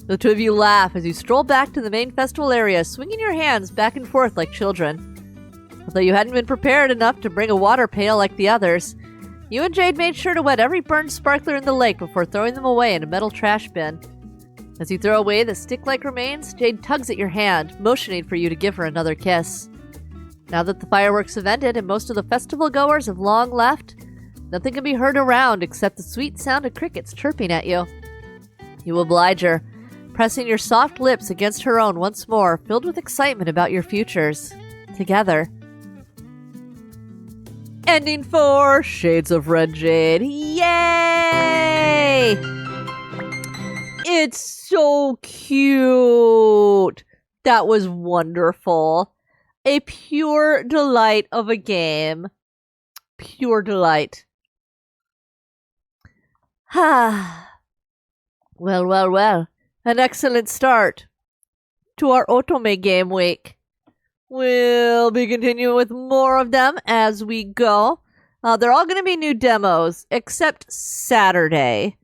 The two of you laugh as you stroll back to the main festival area, swinging your hands back and forth like children. Although you hadn't been prepared enough to bring a water pail like the others, you and Jade made sure to wet every burned sparkler in the lake before throwing them away in a metal trash bin. As you throw away the stick-like remains, Jade tugs at your hand, motioning for you to give her another kiss. Now that the fireworks have ended and most of the festival goers have long left, nothing can be heard around except the sweet sound of crickets chirping at you. You oblige her, pressing your soft lips against her own once more, filled with excitement about your futures. Together. Ending for Shades of Red Jade. Yay! It's so cute. That was wonderful. A pure delight of a game. Pure delight. Well, well, well. An excellent start to our otome game week. We'll be continuing with more of them as we go. They're all going to be new demos, except Saturday.